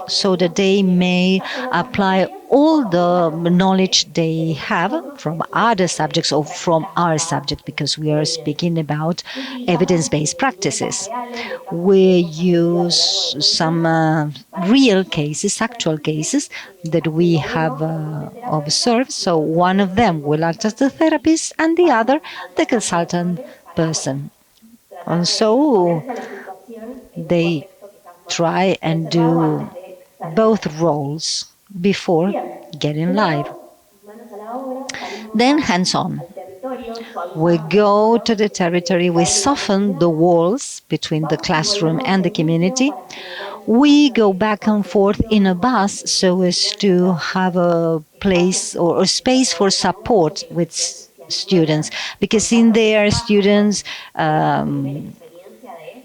so that they may apply all the knowledge they have from other subjects or from our subject, because we are speaking about evidence-based practices. We use some real cases, actual cases that we have observed. So one of them will act as the therapist and the other the consultant person. And so they try and do both roles before getting live. Then hands-on. We go to the territory, we soften the walls between the classroom and the community. We go back and forth in a bus so as to have a place or a space for support with students, because in there students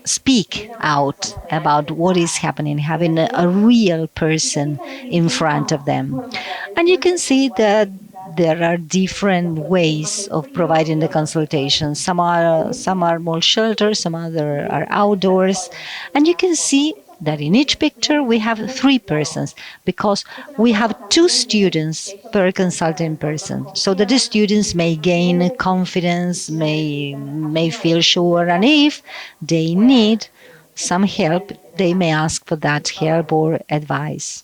speak out about what is happening, having a real person in front of them. And you can see that there are different ways of providing the consultation. Some are more sheltered, some other are outdoors, and you can see that in each picture we have three persons because we have two students per consulting person, so that the students may gain confidence, may feel sure, and if they need some help, they may ask for that help or advice.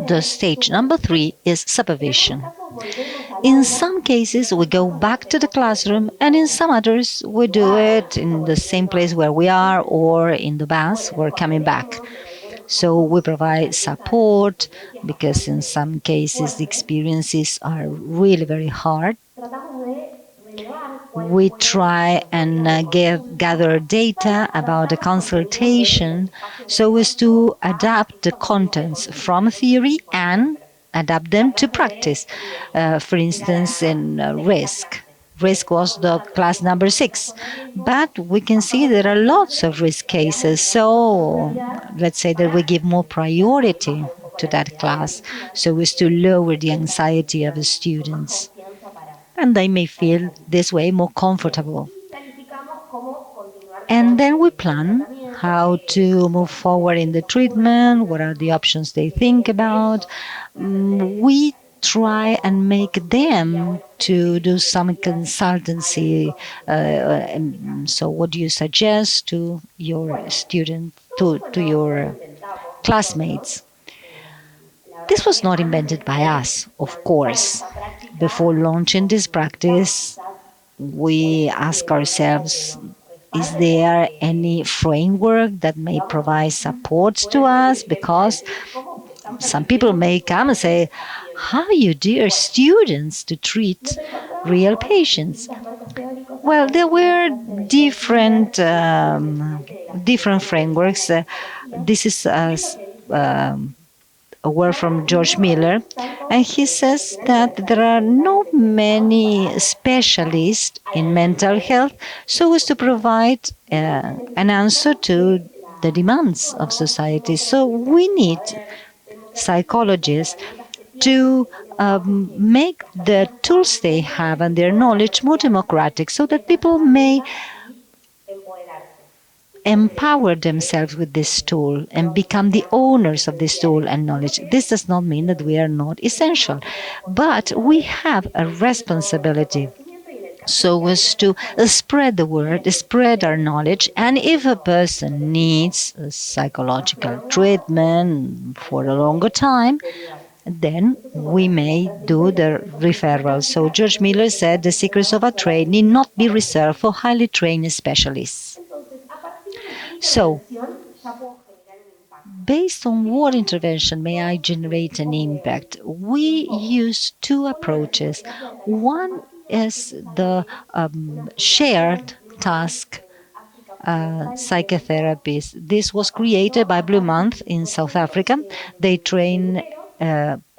The stage number 3 is supervision. In some cases, we go back to the classroom, and in some others, we do it in the same place where we are or in the bus, we're coming back. So we provide support because in some cases the experiences are really very hard. We try and gather data about the consultation so as to adapt the contents from theory and adapt them to practice. For instance, in risk. Risk was the class number 6, but we can see there are lots of risk cases. So let's say that we give more priority to that class so as to lower the anxiety of the students, and they may feel this way more comfortable. And then we plan how to move forward in the treatment, what are the options they think about. We try and make them to do some consultancy. So what do you suggest to your student, to your classmates? This was not invented by us, of course. Before launching this practice, we ask ourselves, is there any framework that may provide support to us? Because some people may come and say, how you dare students to treat real patients? Well, there were different frameworks. This is a word from George Miller, and he says that there are not many specialists in mental health so as to provide an answer to the demands of society. So we need psychologists to make the tools they have and their knowledge more democratic so that people may empower themselves with this tool and become the owners of this tool and knowledge. This does not mean that we are not essential, but we have a responsibility so as to spread the word, spread our knowledge, and if a person needs a psychological treatment for a longer time, then we may do the referral. So George Miller said the secrets of a trade need not be reserved for highly trained specialists. So, based on what intervention may I generate an impact? We use two approaches. One is the shared task psychotherapies. This was created by Blue Month in South Africa. They train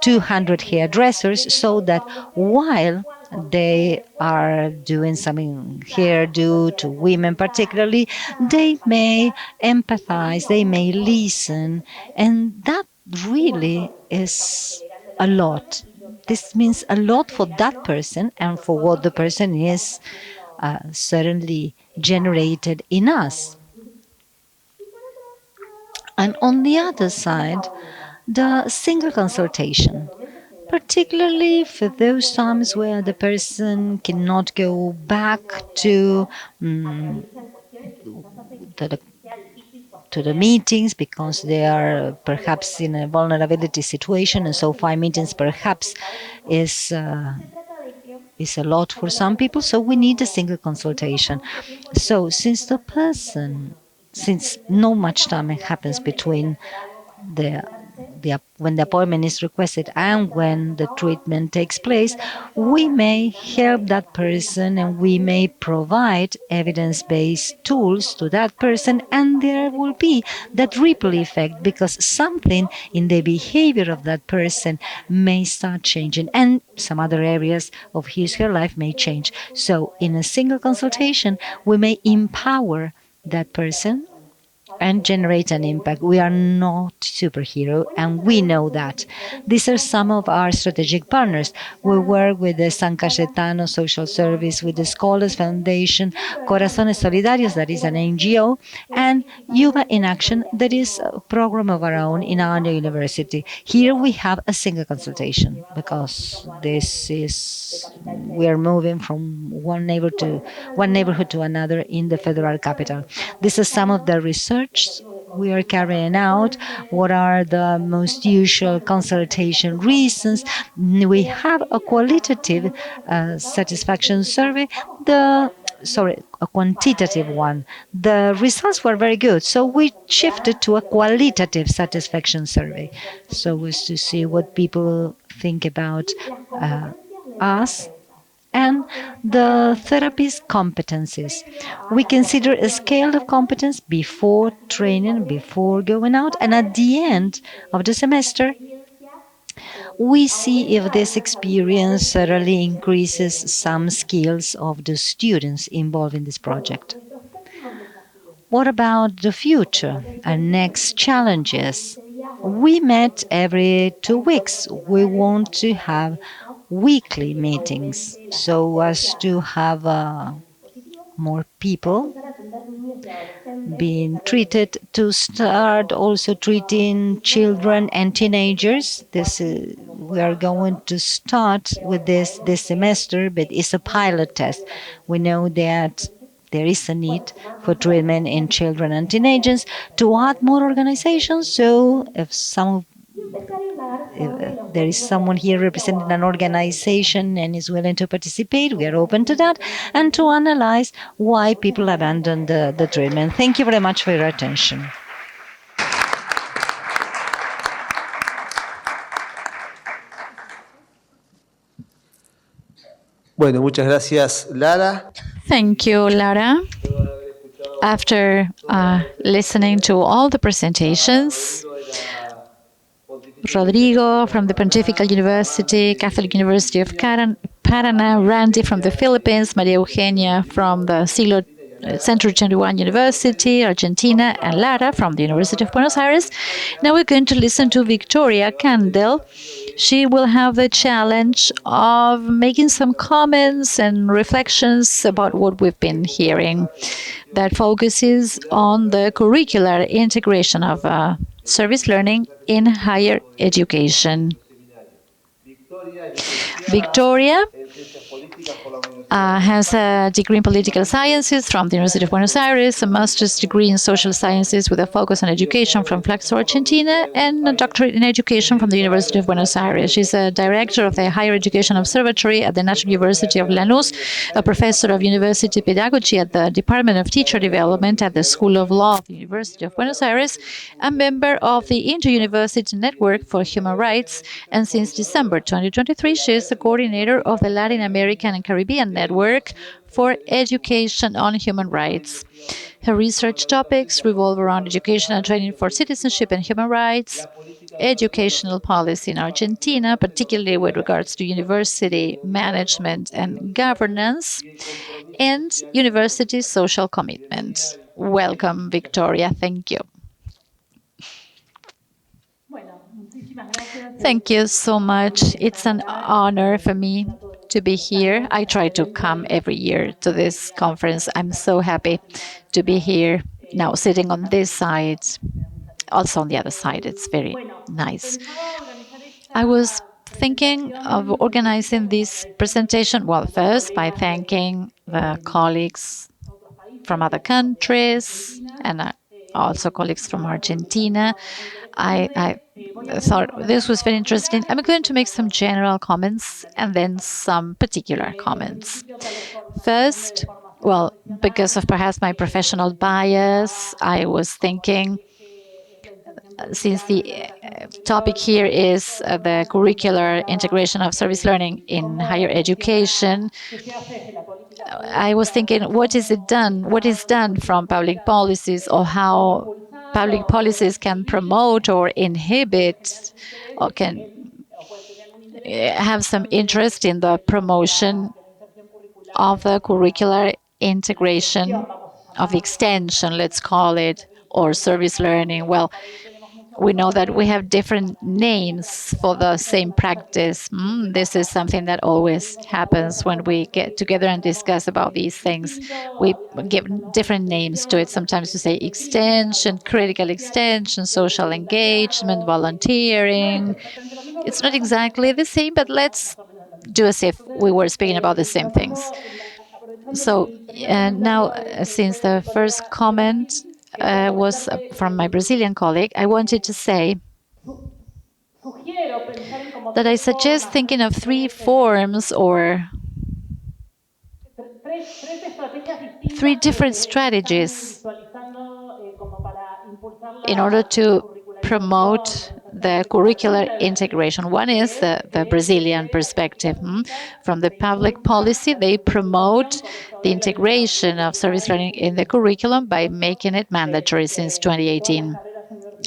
200 hairdressers so that while they are doing some hairdo to women particularly, they may empathize, they may listen, and that really is a lot. This means a lot for that person and for what the person is certainly generated in us. And on the other side, the single consultation, particularly for those times where the person cannot go back to the to the meetings because they are perhaps in a vulnerability situation, and so 5 meetings perhaps is a lot for some people. So we need a single consultation. So since no much time happens between when the appointment is requested and when the treatment takes place, we may help that person and we may provide evidence-based tools to that person, and there will be that ripple effect because something in the behavior of that person may start changing and some other areas of her life may change. So in a single consultation, we may empower that person and generate an impact. We are not superhero, and we know that. These are some of our strategic partners. We work with the San Cayetano Social Service, with the Scholars Foundation, Corazones Solidarios, that is an NGO, and Yuba in Action, that is a program of our own in our university. Here we have a single consultation because we are moving from one neighborhood to another in the federal capital. This is some of the research we are carrying out. What are the most usual consultation reasons? We have a qualitative satisfaction survey. A quantitative one. The results were very good, so we shifted to a qualitative satisfaction survey, so as to see what people think about us and the therapist competencies. We consider a scale of competence before training, before going out, and at the end of the semester, we see if this experience certainly increases some skills of the students involved in this project. What about the future and next challenges? We met every 2 weeks. We want to have weekly meetings so as to have more people being treated, to start also treating children and teenagers. We are going to start with this semester, but it's a pilot test. We know that there is a need for treatment in children and teenagers, to add more organizations. So if there is someone here representing an organization and is willing to participate, we are open to that, and to analyze why people abandon the treatment. Thank you very much for your attention. Bueno, muchas gracias, Lara. Thank you, Lara. After listening to all the presentations, Rodrigo from the Pontifical University, Catholic University of Paraná, Randy from the Philippines, María Eugenia from the Siglo Century 21 University, Argentina, and Lara from the University of Buenos Aires. Now we're going to listen to Victoria Kandel. She will have the challenge of making some comments and reflections about what we've been hearing that focuses on the curricular integration of service learning in higher education. Victoria has a degree in political sciences from the University of Buenos Aires, a master's degree in social sciences with a focus on education from Flaxo, Argentina, and a doctorate in education from the University of Buenos Aires. She's a director of the Higher Education Observatory at the National University of Lanús, a professor of university pedagogy at the Department of Teacher Development at the School of Law of the University of Buenos Aires, a member of the Inter-University Network for Human Rights, and since December 2023, she is the coordinator of the Latin American and Caribbean Network for Education on Human Rights. Her research topics revolve around education and training for citizenship and human rights, educational policy in Argentina, particularly with regards to university management and governance, and university social commitment. Welcome, Victoria. Thank you. Thank you so much. It's an honor for me to be here. I try to come every year to this conference. I'm so happy to be here now, sitting on this side. Also on the other side, it's very nice. I was thinking of organizing this presentation, well, first by thanking the colleagues from other countries and also colleagues from Argentina. I thought this was very interesting. I'm going to make some general comments and then some particular comments. First, well, because of perhaps my professional bias, I was thinking, since the topic here is the curricular integration of service learning in higher education, I was thinking, what is done from public policies, or how public policies can promote or inhibit or can have some interest in the promotion of the curricular integration, of the extension, let's call it, or service learning. Well, we know that we have different names for the same practice. This is something that always happens when we get together and discuss about these things. We give different names to it. Sometimes we say extension, critical extension, social engagement, volunteering. It's not exactly the same, but let's do as if we were speaking about the same things. So now, since the first comment was from my Brazilian colleague, I wanted to say that I suggest thinking of three forms or three different strategies in order to promote the curricular integration. One is the Brazilian perspective. From the public policy, they promote the integration of service learning in the curriculum by making it mandatory since 2018.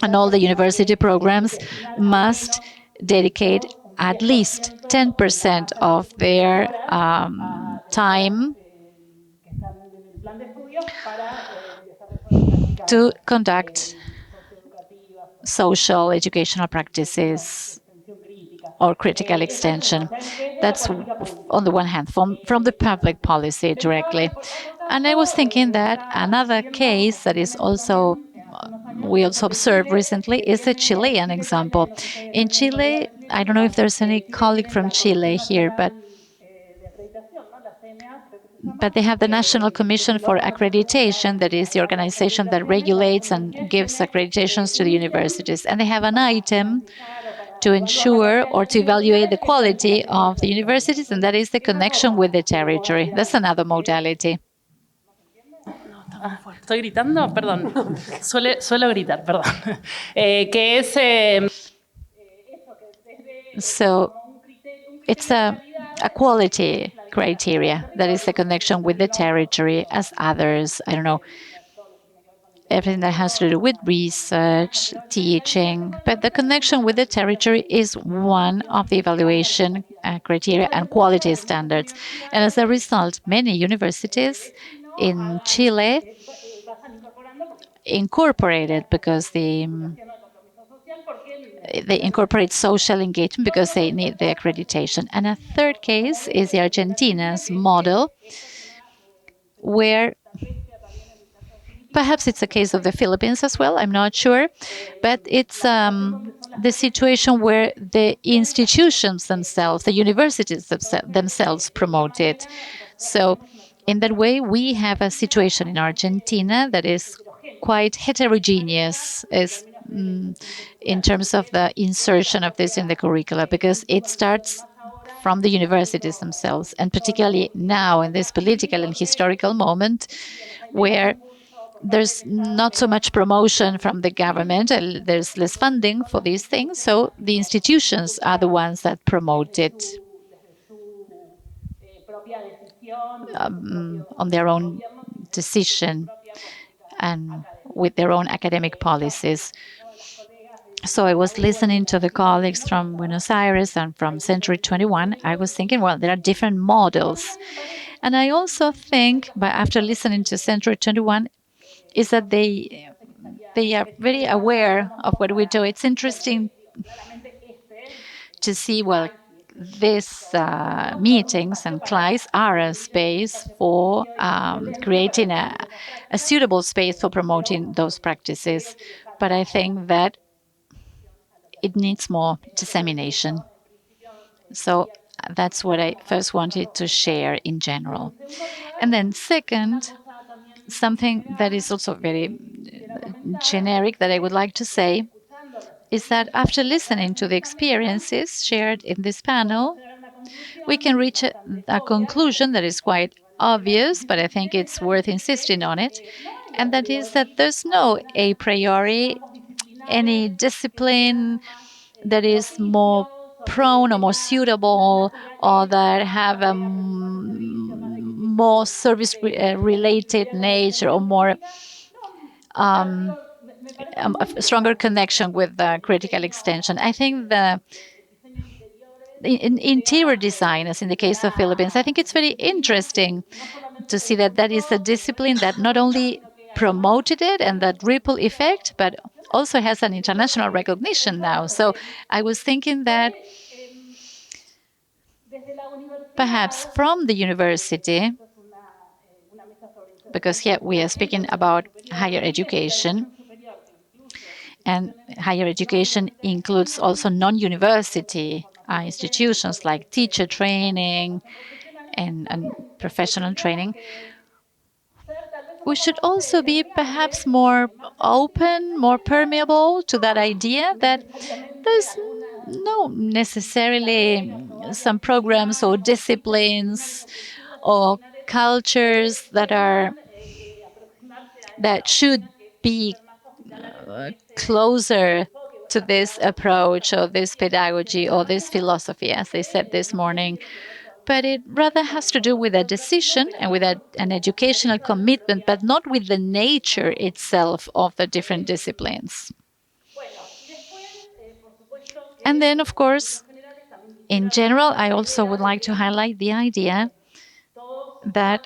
And all the university programs must dedicate at least 10% of their time to conduct social educational practices or critical extension. That's on the one hand, from the public policy directly. And I was thinking that another case that is also we also observed recently is the Chilean example. In Chile, I don't know if there's any colleague from Chile here, but they have the National Commission for Accreditation, that is the organization that regulates and gives accreditations to the universities. And they have an item to ensure or to evaluate the quality of the universities, and that is the connection with the territory. That's another modality. Estoy gritando, perdón. Suelo gritar, perdón. Que es. So it's a quality criteria, that is the connection with the territory, as others, I don't know, everything that has to do with research, teaching, but the connection with the territory is one of the evaluation criteria and quality standards. And as a result, many universities in Chile incorporated because they incorporate social engagement because they need the accreditation. And a third case is the Argentina's model, where perhaps it's a case of the Philippines as well, I'm not sure, but it's the situation where the institutions themselves, the universities themselves promote it. So in that way, we have a situation in Argentina that is quite heterogeneous in terms of the insertion of this in the curricula, because it starts from the universities themselves, and particularly now in this political and historical moment where there's not so much promotion from the government, there's less funding for these things, so the institutions are the ones that promote it on their own decision and with their own academic policies. So I was listening to the colleagues from Buenos Aires and from Century 21. I was thinking, well, there are different models. And I also think, but after listening to Century 21, is that they are very aware of what we do. It's interesting to see, well, these meetings and CLAYSS are a space for creating a suitable space for promoting those practices. But I think that it needs more dissemination. So that's what I first wanted to share in general. And then second, something that is also very generic that I would like to say is that after listening to the experiences shared in this panel, we can reach a conclusion that is quite obvious, but I think it's worth insisting on it, and that is that there's no a priori any discipline that is more prone or more suitable or that have a more service-related nature or more a stronger connection with the critical extension. I think the in interior design, as in the case of Philippines, I think it's very interesting to see that that is a discipline that not only promoted it and that ripple effect, but also has an international recognition now. So I was thinking that perhaps from the university, because here we are speaking about higher education, and higher education includes also non-university institutions like teacher training and professional training. We should also be perhaps more open, more permeable to that idea that there's no necessarily some programs or disciplines or cultures that should be closer to this approach or this pedagogy or this philosophy, as they said this morning. But it rather has to do with a decision and with an educational commitment, but not with the nature itself of the different disciplines. And then, of course, in general, I also would like to highlight the idea that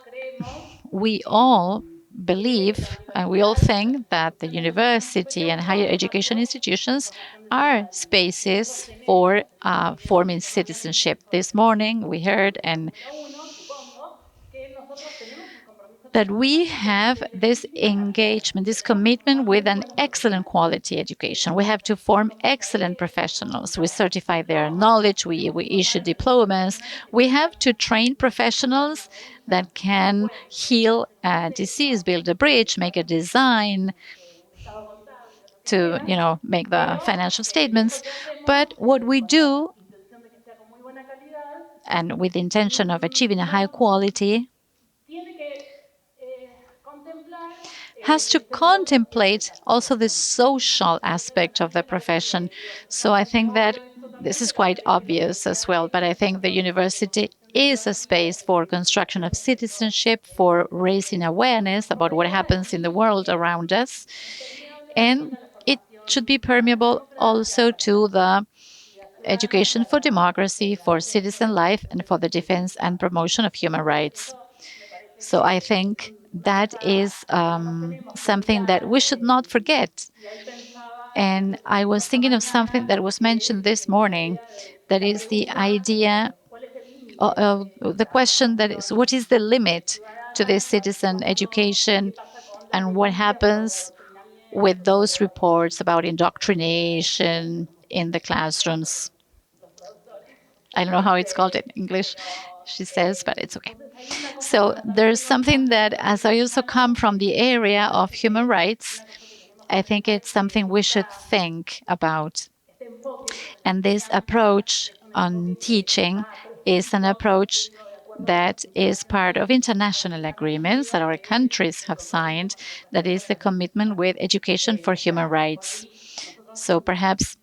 we all believe and we all think that the university and higher education institutions are spaces for forming citizenship. This morning we heard that we have this engagement, this commitment with an excellent quality education. We have to form excellent professionals. We certify their knowledge, we issue diplomas. We have to train professionals that can heal a disease, build a bridge, make a design, to make the financial statements. But what we do, and with the intention of achieving a high quality, has to contemplate also the social aspect of the profession. So I think that this is quite obvious as well, but I think the university is a space for construction of citizenship, for raising awareness about what happens in the world around us. And it should be permeable also to the education for democracy, for citizen life, and for the defense and promotion of human rights. So I think that is something that we should not forget. And I was thinking of something that was mentioned this morning, that is the idea of the question that is, what is the limit to this citizen education and what happens with those reports about indoctrination in the classrooms? I don't know how it's called in English, she says, but it's okay. So there's something that, as I also come from the area of human rights, I think it's something we should think about. And this approach on teaching is an approach that is part of international agreements that our countries have signed, that is the commitment with education for human rights. So perhaps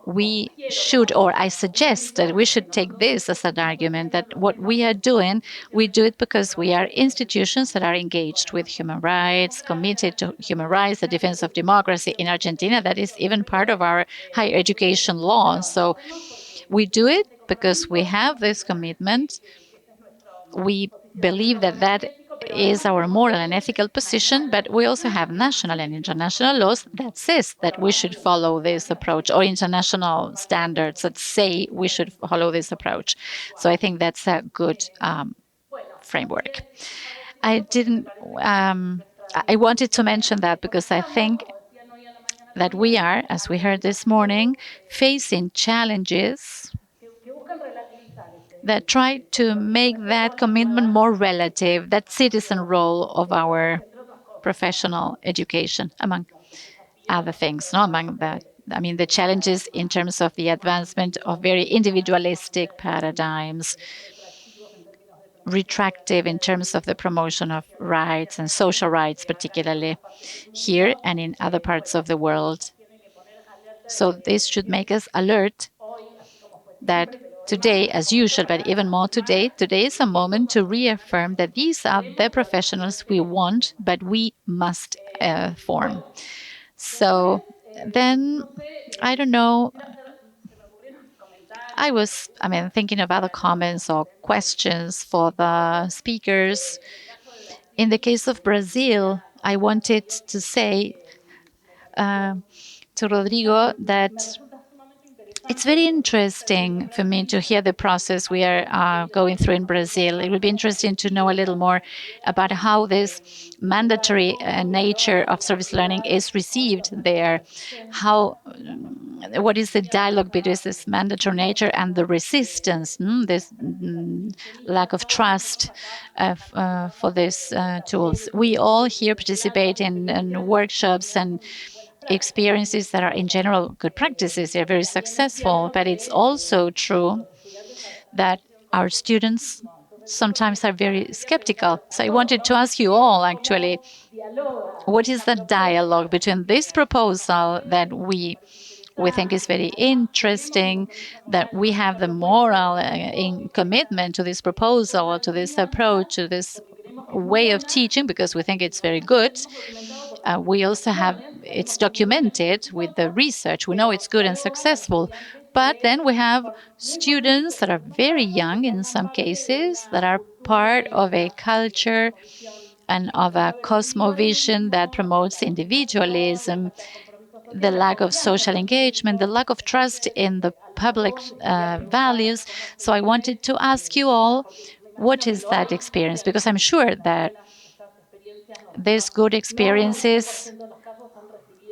we should, or I suggest that we should take this as an argument that what we are doing, we do it because we are institutions that are engaged with human rights, committed to human rights, the defense of democracy. In Argentina, that is even part of our higher education law. So we do it because we have this commitment. We believe that that is our moral and ethical position, but we also have national and international laws that says that we should follow this approach, or international standards that say we should follow this approach. So I think that's a good framework. I wanted to mention that because I think that we are, as we heard this morning, facing challenges that try to make that commitment more relative, that citizen role of our professional education, among other things, the challenges in terms of the advancement of very individualistic paradigms, retractive in terms of the promotion of rights and social rights, particularly here and in other parts of the world. So this should make us alert that today, as usual, but even more today is a moment to reaffirm that these are the professionals we want, but we must form. So then, I don't know, I was thinking of other comments or questions for the speakers. In the case of Brazil, I wanted to say to Rodrigo that it's very interesting for me to hear the process we are going through in Brazil. It would be interesting to know a little more about how this mandatory nature of service learning is received there. What is the dialogue between this mandatory nature and the resistance, this lack of trust for these tools? We all here participate in workshops and experiences that are in general good practices. They're very successful, but it's also true that our students sometimes are very skeptical. So I wanted to ask you all, actually, what is the dialogue between this proposal that we think is very interesting, that we have the moral in commitment to this proposal, to this approach, to this way of teaching, because we think it's very good. We also have it's documented with the research. We know it's good and successful. But then we have students that are very young in some cases, that are part of a culture and of a cosmovision that promotes individualism, the lack of social engagement, the lack of trust in the public values. So I wanted to ask you all, what is that experience? Because I'm sure that these good experiences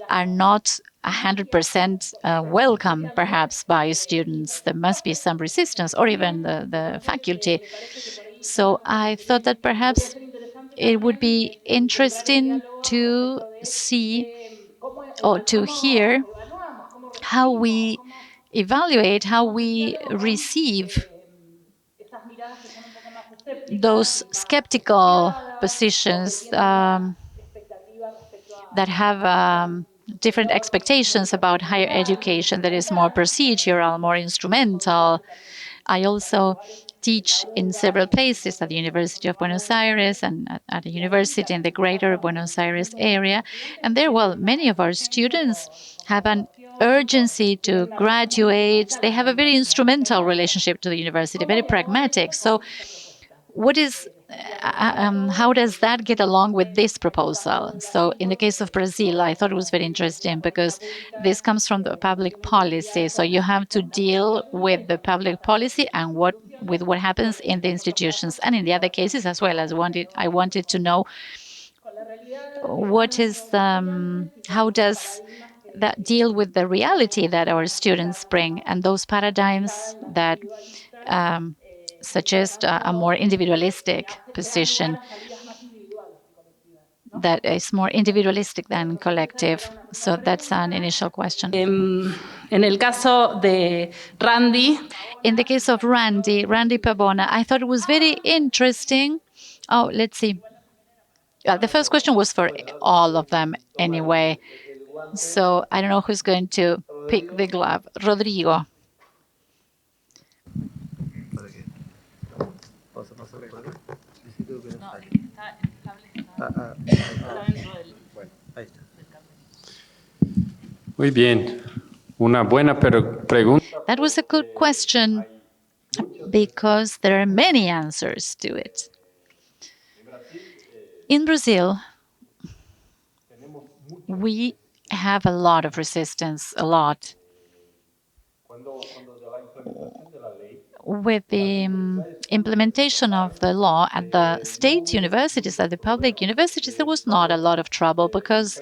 are not 100% welcome, perhaps, by students. There must be some resistance, or even the faculty. So I thought that perhaps it would be interesting to see or to hear how we evaluate, how we receive those skeptical positions that have different expectations about higher education that is more procedural, more instrumental. I also teach in several places at the University of Buenos Aires and at a university in the greater Buenos Aires area. And there, well, many of our students have an urgency to graduate. They have a very instrumental relationship to the university, very pragmatic. So how does that get along with this proposal? So in the case of Brazil, I thought it was very interesting because this comes from the public policy. So you have to deal with the public policy and what happens in the institutions, and in the other cases as well. I wanted to know how does that deal with the reality that our students bring and those paradigms that suggest a more individualistic position that is more individualistic than collective. So that's an initial question. En el caso de Randy. In the case of Randy Pabona, I thought it was very interesting. Oh, let's see. The first question was for all of them anyway. So I don't know who's going to pick the glove. Rodrigo. Muy bien. Una buena pregunta. That was a good question because there are many answers to it. In Brazil, we have a lot of resistance, a lot. With the implementation of the law at the state universities, at the public universities, there was not a lot of trouble because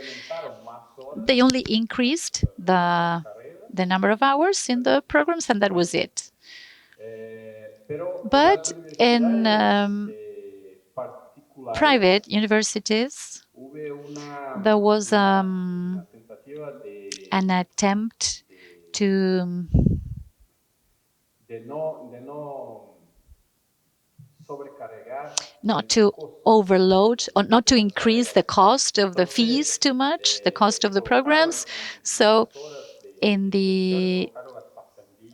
they only increased the number of hours in the programs, and that was it. But in private universities, there was an attempt to not to overload or not to increase the cost of the fees too much, the cost of the programs. So in the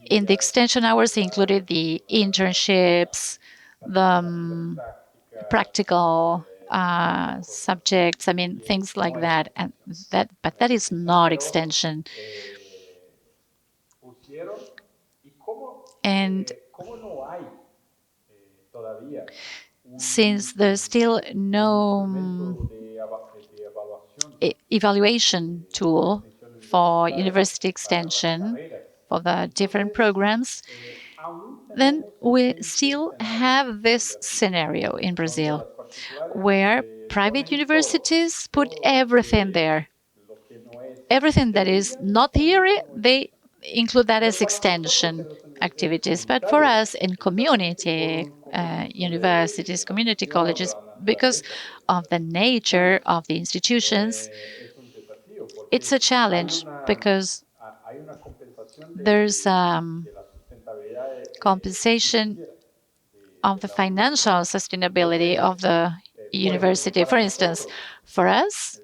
extension hours, they included the internships, the practical subjects, I mean, things like that. But that is not extension. And since there's still no evaluation tool for university extension for the different programs, then we still have this scenario in Brazil where private universities put everything there. Everything that is not theory, they include that as extension activities. But for us in community universities, community colleges, because of the nature of the institutions, it's a challenge because there's compensation of the financial sustainability of the university. For instance, for us,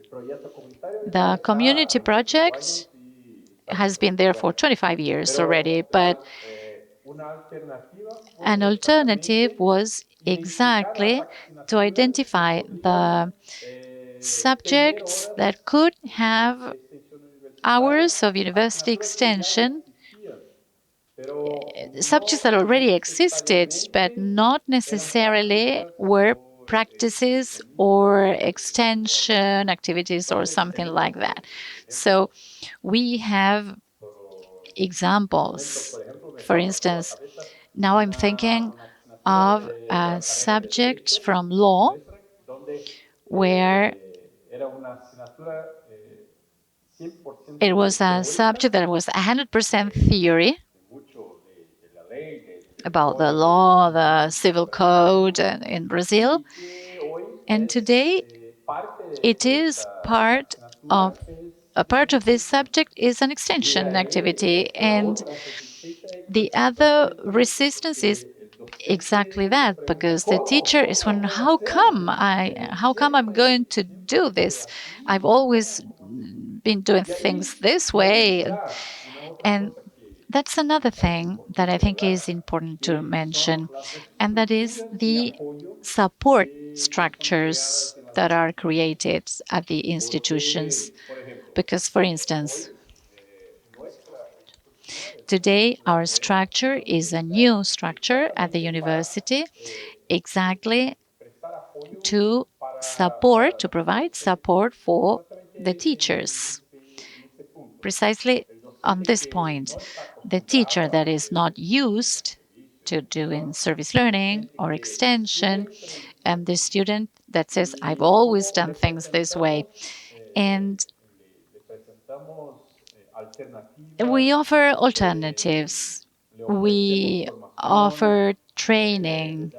the community project has been there for 25 years already, but an alternative was exactly to identify the subjects that could have hours of university extension, subjects that already existed, but not necessarily were practices or extension activities or something like that. So we have examples. For instance, now I'm thinking of a subject from law where it was a subject that was 100% theory about the law, the civil code in Brazil. And today, it is a part of this subject is an extension activity, and the other resistance is exactly that, because the teacher is wondering, how come I'm going to do this? I've always been doing things this way. And that's another thing that I think is important to mention, and that is the support structures that are created at the institutions. Because, for instance, today our structure is a new structure at the university, exactly to provide support for the teachers. Precisely on this point, the teacher that is not used to doing service learning or extension, and the student that says, I've always done things this way. And we offer alternatives. We offer training.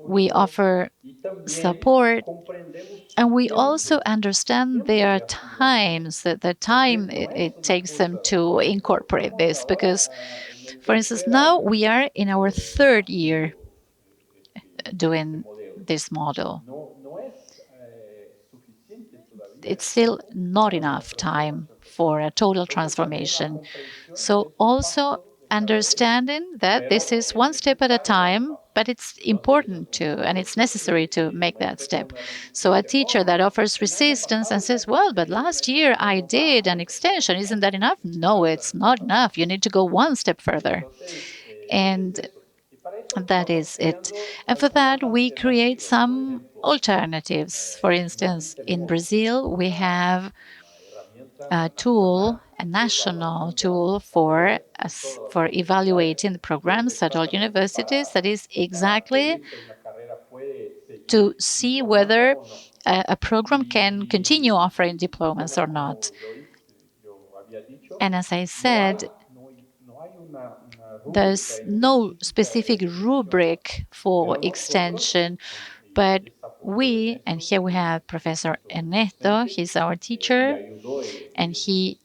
We offer support. And we also understand there are times, that the time it takes them to incorporate this. Because, for instance, now we are in our third year doing this model. It's still not enough time for a total transformation. So also understanding that this is one step at a time, but it's important to, and it's necessary to make that step. So a teacher that offers resistance and says, well, but last year I did an extension, isn't that enough? No, it's not enough. You need to go one step further. And that is it. And for that, we create some alternatives. For instance, in Brazil, we have a tool, a national tool for evaluating the programs at all universities. That is exactly to see whether a program can continue offering diplomas or not. And as I said, there's no specific rubric for extension, but we, and here we have Professor Ernesto, he's our teacher, and he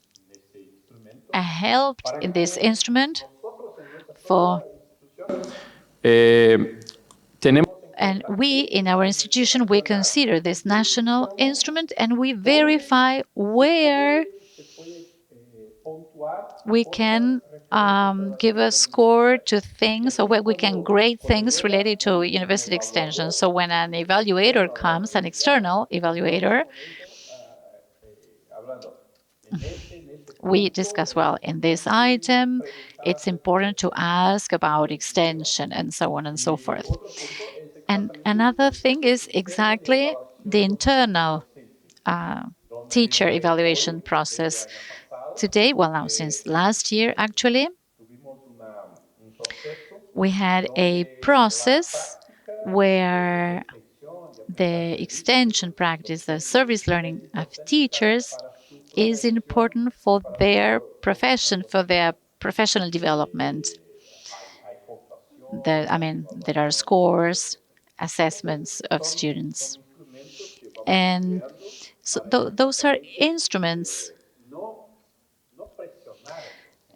helped in this instrument for. And we, in our institution, we consider this national instrument and we verify where we can give a score to things, or where we can grade things related to university extension. So when an evaluator comes, an external evaluator, we discuss, well, in this item, it's important to ask about extension and so on and so forth. And another thing is exactly the internal teacher evaluation process. Today, well, now since last year, actually, we had a process where the extension practice, the service learning of teachers, is important for their profession, for their professional development. There are scores, assessments of students. And so those are instruments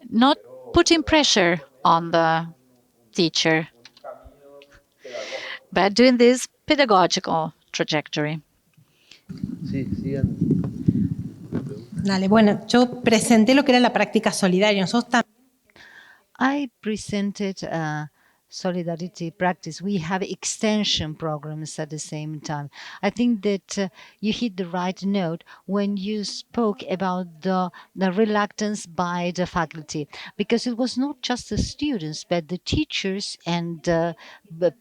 not putting pressure on the teacher, but doing this pedagogical trajectory. Sí, sigan. Dale, bueno, yo presenté lo que era la práctica solidaria. Nosotros I presented solidarity practice. We have extension programs at the same time. I think that you hit the right note when you spoke about the reluctance by the faculty, because it was not just the students, but the teachers and the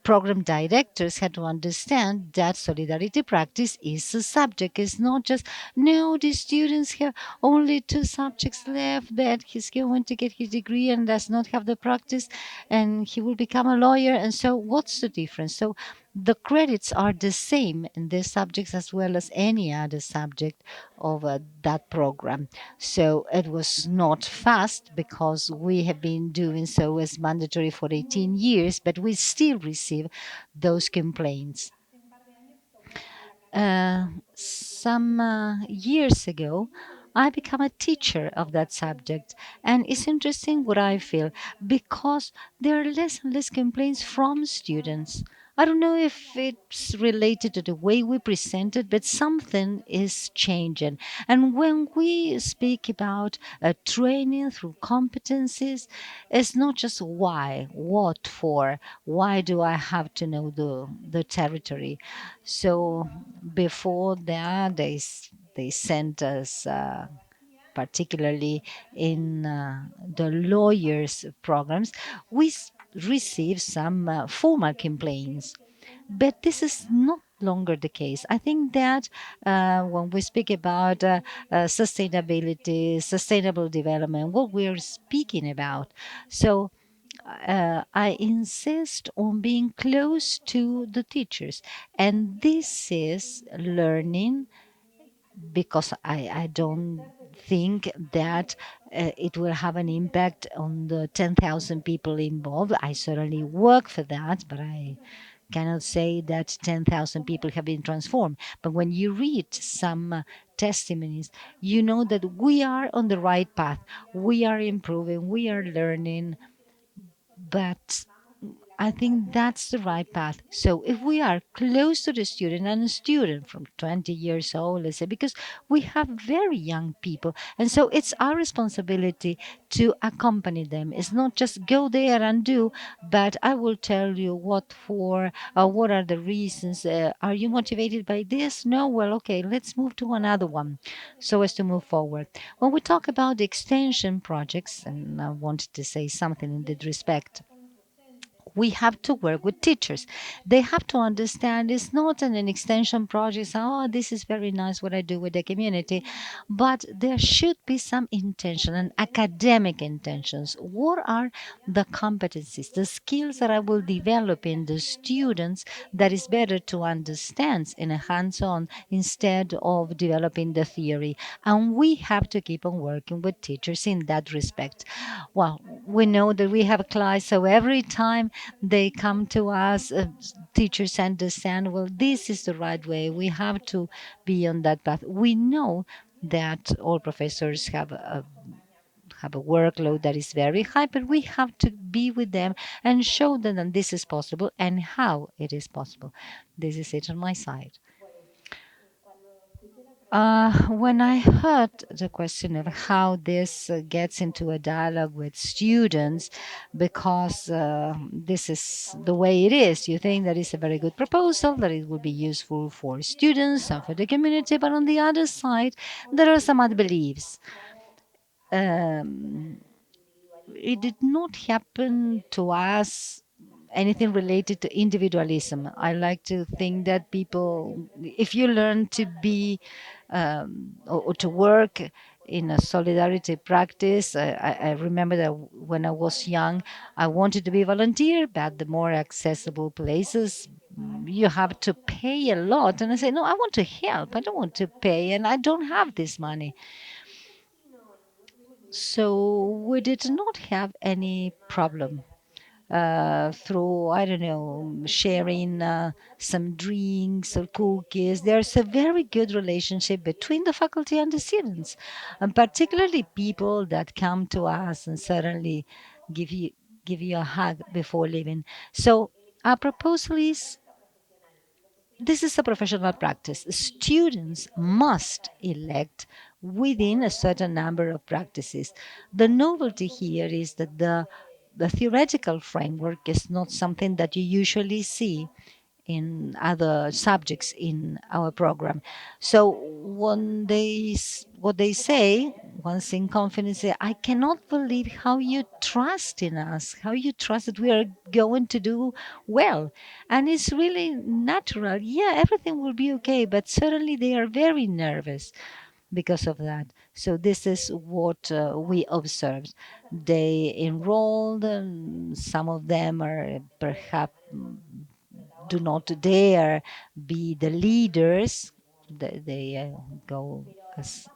program directors had to understand that solidarity practice is a subject. It's not just, no, the students have only 2 subjects left, that he's going to get his degree and does not have the practice, and he will become a lawyer. And so what's the difference? So the credits are the same in these subjects as well as any other subject of that program. So it was not fast because we have been doing so as mandatory for 18 years, but we still receive those complaints. Some years ago, I became a teacher of that subject. And it's interesting what I feel, because there are less and less complaints from students. I don't know if it's related to the way we present it, but something is changing. And when we speak about training through competencies, it's not just why, what for, why do I have to know the territory. So before that, they sent us, particularly in the lawyers programs, we receive some formal complaints. But this is not longer the case. I think that when we speak about sustainability, sustainable development, what we're speaking about. So I insist on being close to the teachers. And this is learning, because I don't think that it will have an impact on the 10,000 people involved. I certainly work for that, but I cannot say that 10,000 people have been transformed. But when you read some testimonies, you know that we are on the right path. We are improving, we are learning, but I think that's the right path. So if we are close to the student, and a student from 20 years old, let's say, because we have very young people, and so it's our responsibility to accompany them. It's not just go there and do, but I will tell you what for, what are the reasons. Are you motivated by this? No? Well, okay, let's move to another one so as to move forward. When we talk about the extension projects, and I wanted to say something in that respect, we have to work with teachers. They have to understand it's not an extension project. Oh, this is very nice what I do with the community, but there should be some intention and academic intentions. What are the competencies, the skills that I will develop in the students that is better to understand in a hands-on instead of developing the theory? And we have to keep on working with teachers in that respect. Well, we know that we have CLAYSS, so every time they come to us, teachers understand, well, this is the right way. We have to be on that path. We know that all professors have a workload that is very high, but we have to be with them and show them that this is possible and how it is possible. This is it on my side. When I heard the question of how this gets into a dialogue with students, because this is the way it is, you think that it's a very good proposal, that it will be useful for students and for the community, but on the other side, there are some other beliefs. It did not happen to us anything related to individualism. I like to think that people, if you learn to be or to work in a solidarity practice. I remember that when I was young, I wanted to be a volunteer, but the more accessible places, you have to pay a lot. And I say, no, I want to help. I don't want to pay, and I don't have this money. So we did not have any problem through, I don't know, sharing some drinks or cookies. There's a very good relationship between the faculty and the students, and particularly people that come to us and suddenly give you give you a hug before leaving. So our proposal is this is a professional practice. Students must elect within a certain number of practices. The novelty here is that the theoretical framework is not something that you usually see in other subjects in our program. So when what they say, once in confidence, say, I cannot believe how you trust in us, how you trust that we are going to do well. And it's really natural. Yeah, everything will be okay, but certainly they are very nervous because of that. So this is what we observed. They enrolled, some of them are perhaps do not dare be the leaders. They go as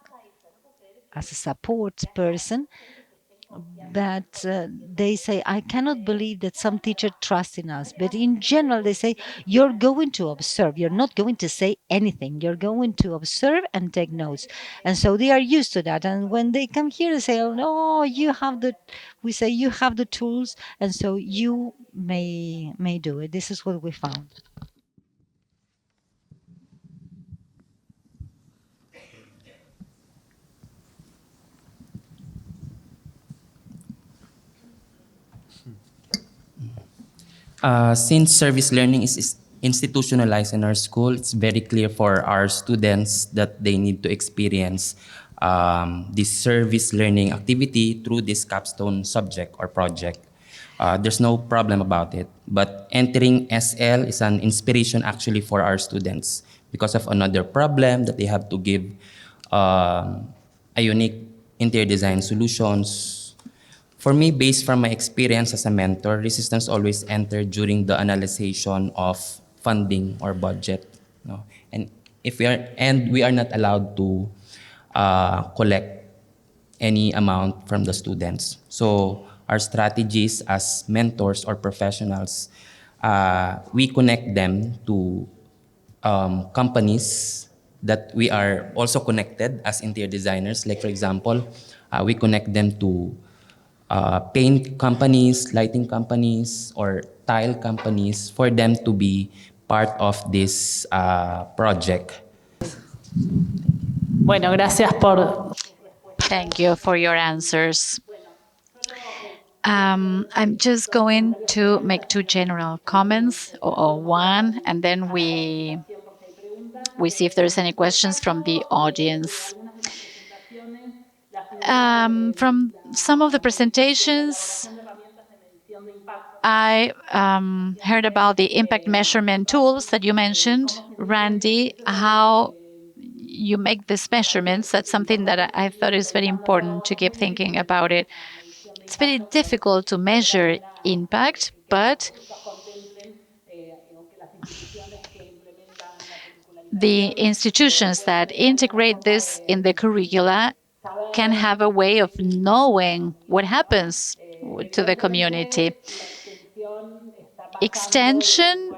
a support person, but they say, I cannot believe that some teacher trusts in us. But in general, they say, you're going to observe. You're not going to say anything. You're going to observe and take notes. And so they are used to that. And when they come here, they say, oh, no, we say, you have the tools. And so you may do it. This is what we found. Since service learning is institutionalized in our school, it's very clear for our students that they need to experience this service learning activity through this capstone subject or project. There's no problem about it. But entering SL is an inspiration actually for our students because of another problem that they have to give a unique interior design solutions. For me, based from my experience as a mentor, resistance always entered during the analysis of funding or budget. No? And we are not allowed to collect any amount from the students. So our strategies as mentors or professionals, we connect them to companies that we are also connected as interior designers. Like for example, we connect them to paint companies, lighting companies, or tile companies for them to be part of this project. Bueno, gracias por... Thank you for your answers. I'm just going to make two general comments, or one, and then we see if there's any questions from the audience. From some of the presentations, I heard about the impact measurement tools that you mentioned, Randy, how you make these measurements. That's something that I thought is very important to keep thinking about it. It's very difficult to measure impact, but the institutions that integrate this in the curricula can have a way of knowing what happens to the community. Extension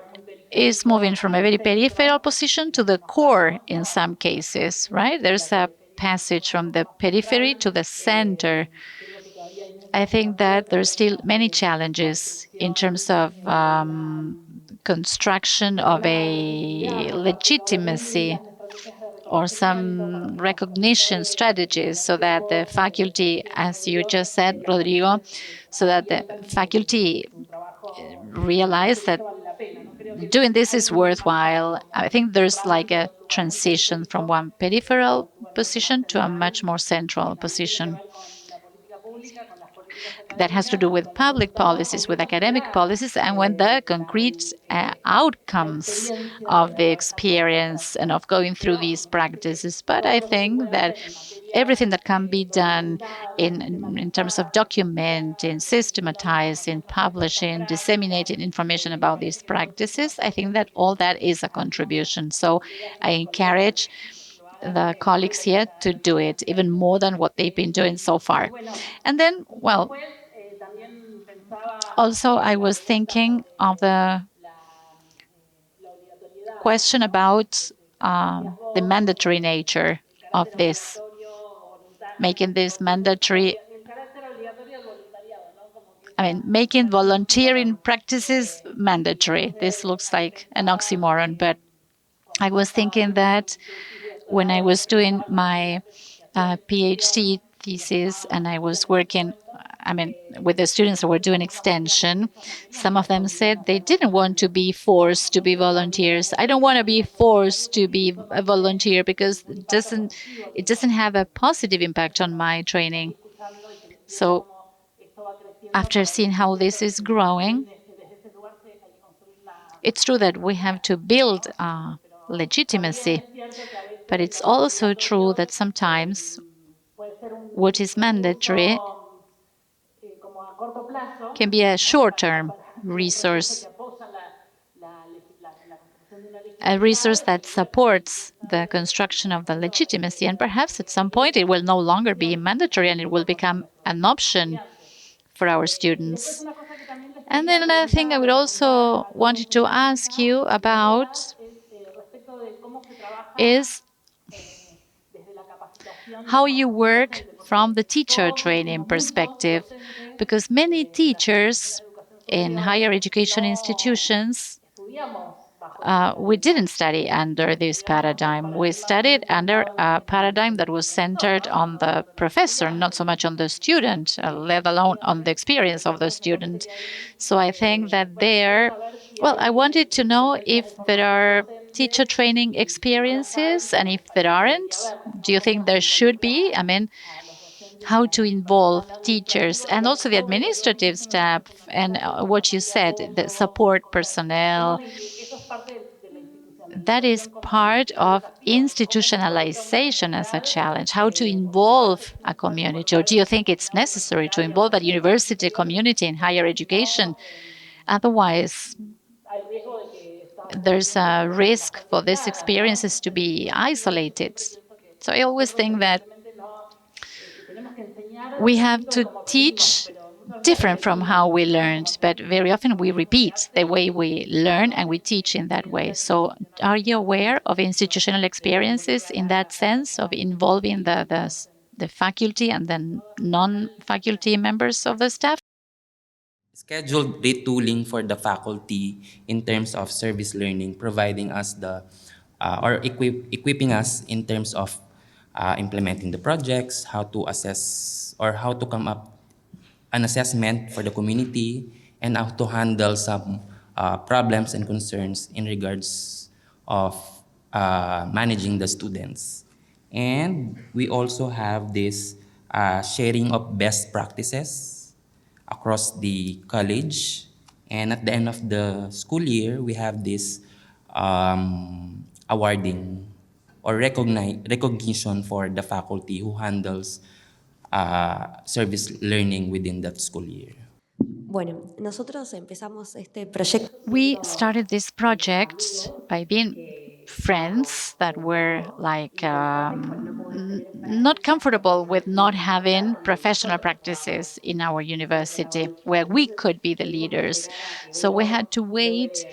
is moving from a very peripheral position to the core in some cases, right? There's a passage from the periphery to the center. I think that there's still many challenges in terms of construction of a legitimacy or some recognition strategies so that the faculty, as you just said, Rodrigo, so that the faculty realize that doing this is worthwhile. I think there's like a transition from one peripheral position to a much more central position. that has to do with public policies, with academic policies, and when the concrete outcomes of the experience and of going through these practices. But I think that everything that can be done in terms of documenting, systematizing, publishing, disseminating information about these practices, I think that all that is a contribution. So I encourage the colleagues here to do it even more than what they've been doing so far. And then, well, also I was thinking of the question about the mandatory nature of this, making this mandatory. I mean, making volunteering practices mandatory. This looks like an oxymoron, but I was thinking that when I was doing my PhD thesis and I was working, I mean, with the students who were doing extension, some of them said they didn't want to be forced to be volunteers. I don't want to be forced to be a volunteer because it doesn't have a positive impact on my training. So after seeing how this is growing, it's true that we have to build legitimacy, but it's also true that sometimes what is mandatory can be a short-term resource, a resource that supports the construction of the legitimacy, and perhaps at some point it will no longer be mandatory and it will become an option for our students. And then another thing I would also wanted to ask you about is how you work from the teacher training perspective, because many teachers in higher education institutions, we didn't study under this paradigm. We studied under a paradigm that was centered on the professor, not so much on the student, let alone on the experience of the student. So I think that I wanted to know if there are teacher training experiences, and if there aren't, do you think there should be? I mean, how to involve teachers and also the administrative staff and what you said, the support personnel. That is part of institutionalization as a challenge, how to involve a community. Or do you think it's necessary to involve a university community in higher education? Otherwise, there's a risk for these experiences to be isolated. So I always think that we have to teach different from how we learned, but very often we repeat the way we learn and we teach in that way. So are you aware of institutional experiences in that sense of involving the faculty and then non-faculty members of the staff? Scheduled retooling for the faculty in terms of service learning, providing us equipping us in terms of implementing the projects, how to assess or how to come up an assessment for the community, and how to handle some problems and concerns in regards of managing the students. And we also have this sharing of best practices across the college. And at the end of the school year, we have this awarding or recognition for the faculty who handles service learning within that school year. We started this project by being friends that were like not comfortable with not having professional practices in our university where we could be the leaders. So we had to wait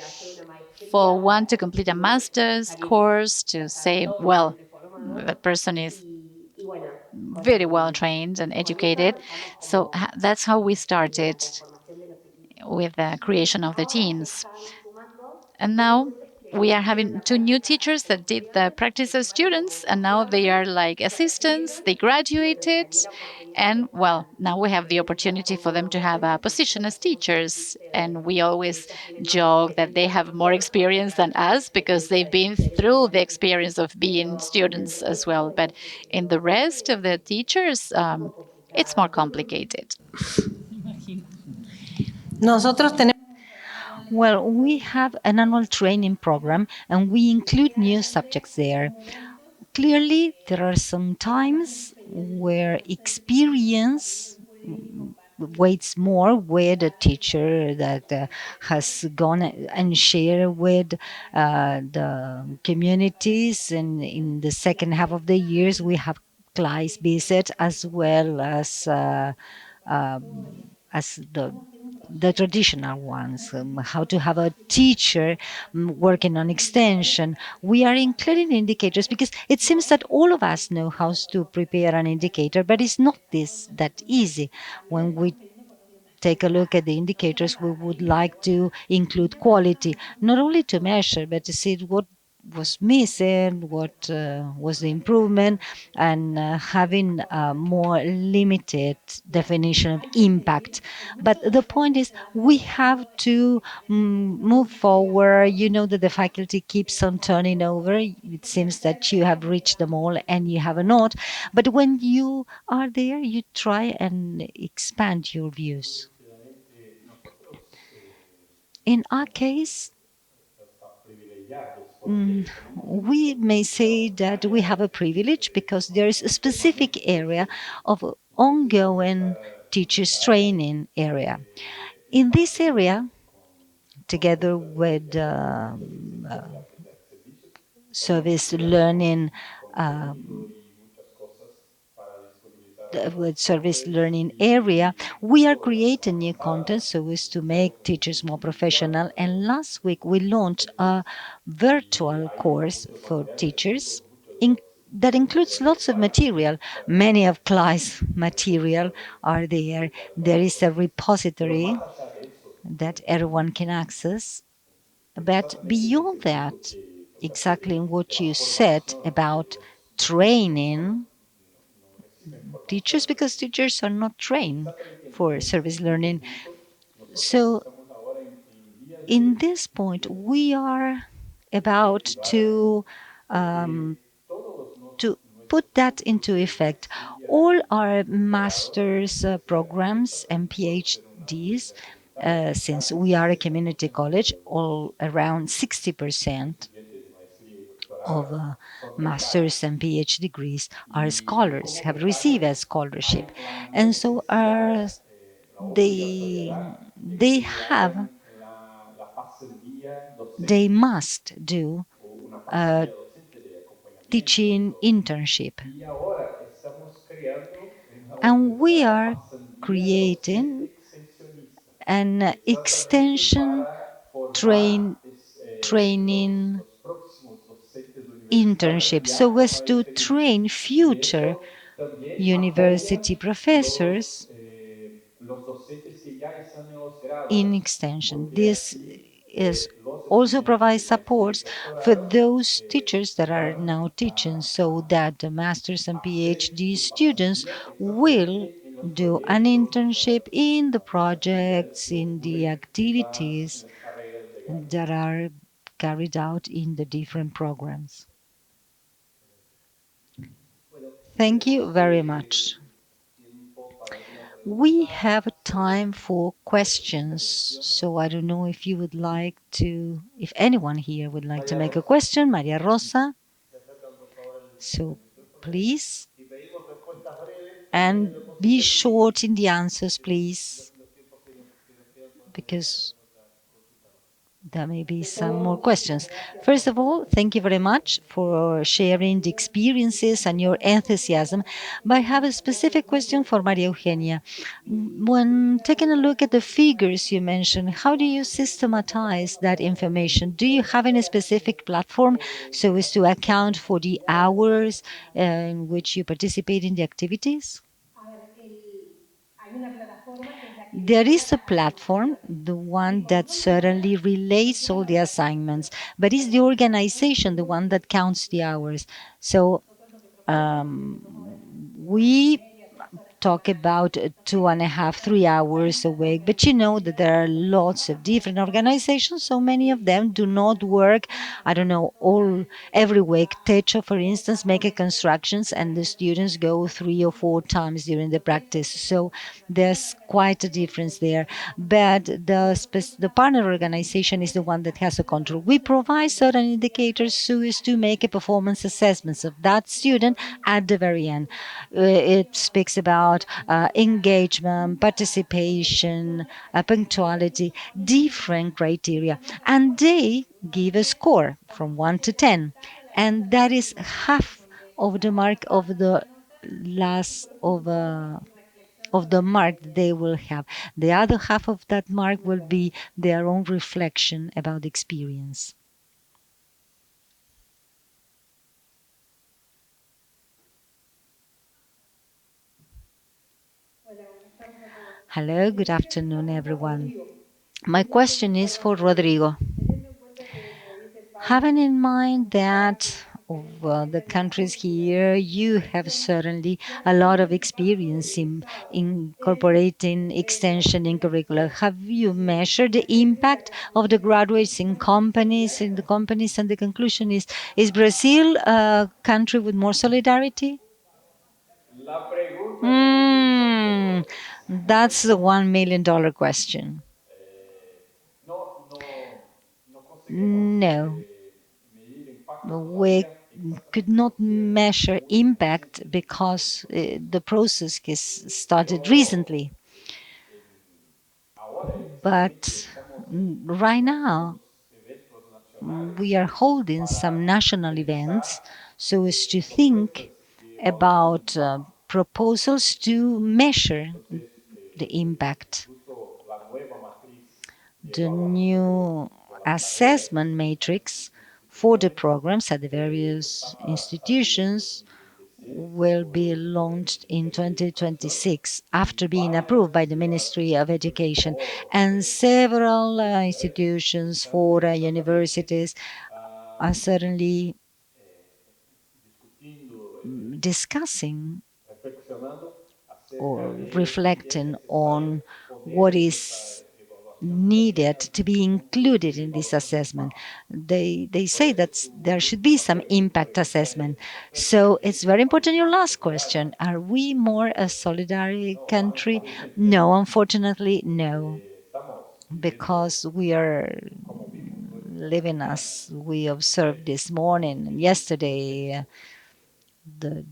for one to complete a master's course to say, well, that person is very well trained and educated. So that's how we started with the creation of the teams. And now we are having two new teachers that did the practice as students, and now they are like assistants. They graduated, and well, now we have the opportunity for them to have a position as teachers. And we always joke that they have more experience than us because they've been through the experience of being students as well. But in the rest of the teachers, it's more complicated. Nosotros tenemos Well, we have an annual training program and we include new subjects there. Clearly, there are some times where experience weighs more with a teacher that has gone and shared with the communities. And in the second half of the years, we have CLAYSS visit as well as the traditional ones, how to have a teacher working on extension. We are including indicators because it seems that all of us know how to prepare an indicator, but it's not this that easy. When we take a look at the indicators, we would like to include quality, not only to measure, but to see what was missing, what was the improvement, and having a more limited definition of impact. But the point is, we have to move forward. You know that the faculty keeps on turning over. It seems that you have reached them all and you have not. But when you are there, you try and expand your views. In our case, we may say that we have a privilege because there is a specific area of ongoing teachers training area. In this area, together with service learning, with service learning area, we are creating new content so as to make teachers more professional. And last week we launched a virtual course for teachers that includes lots of material. Many of CLAYSS material are there. There is a repository that everyone can access. But beyond that, exactly what you said about training teachers, because teachers are not trained for service learning. So in this point, we are about to put that into effect. All our master's programs and PhDs, since we are a community college, all around 60% of master's and PhD degrees are scholars, have received a scholarship. And so they have, they must do a teaching internship. And we are creating an extension training internship so as to train future university professors in extension. This is also provides supports for those teachers that are now teaching so that the master's and PhD students will do an internship in the projects, in the activities that are carried out in the different programs. Thank you very much. We have time for questions, so I don't know if you would like to, if anyone here would like to make a question. Maria Rosa. So please. And be short in the answers, please, because there may be some more questions. First of all, thank you very much for sharing the experiences and your enthusiasm. But I have a specific question for Maria Eugenia. When taking a look at the figures you mentioned, how do you systematize that information? Do you have any specific platform so as to account for the hours in which you participate in the activities? There is a platform, the one that certainly relays all the assignments, but it's the organization, the one that counts the hours. So we talk about 2.5, 3 hours a week, but you know that there are lots of different organizations, so many of them do not work, I don't know, all every week. Techo, for instance, make a constructions and the students go 3 or 4 times during the practice. So there's quite a difference there. But the partner organization is the one that has a control. We provide certain indicators so as to make a performance assessments of that student at the very end. It speaks about engagement, participation, punctuality, different criteria, and they give a score from 1 to 10, and that is half of the mark of the last of the mark they will have. The other half of that mark will be their own reflection about the experience. Hello, good afternoon, everyone. My question is for Rodrigo. Having in mind that the countries here, you have certainly a lot of experience in incorporating extension in curricula. Have you measured the impact of the graduates in the companies, and the conclusion is Brazil a country with more solidarity? That's the $1 million question. No, we could not measure impact because the process has started recently. But right now, we are holding some national events so as to think about proposals to measure the impact. The new assessment matrix for the programs at the various institutions will be launched in 2026 after being approved by the Ministry of Education, and several institutions for universities are certainly discussing or reflecting on what is needed to be included in this assessment. They say that there should be some impact assessment. So it's very important. Your last question: are we more a solidary country? No, unfortunately, no, because we are living as we observed this morning and yesterday. The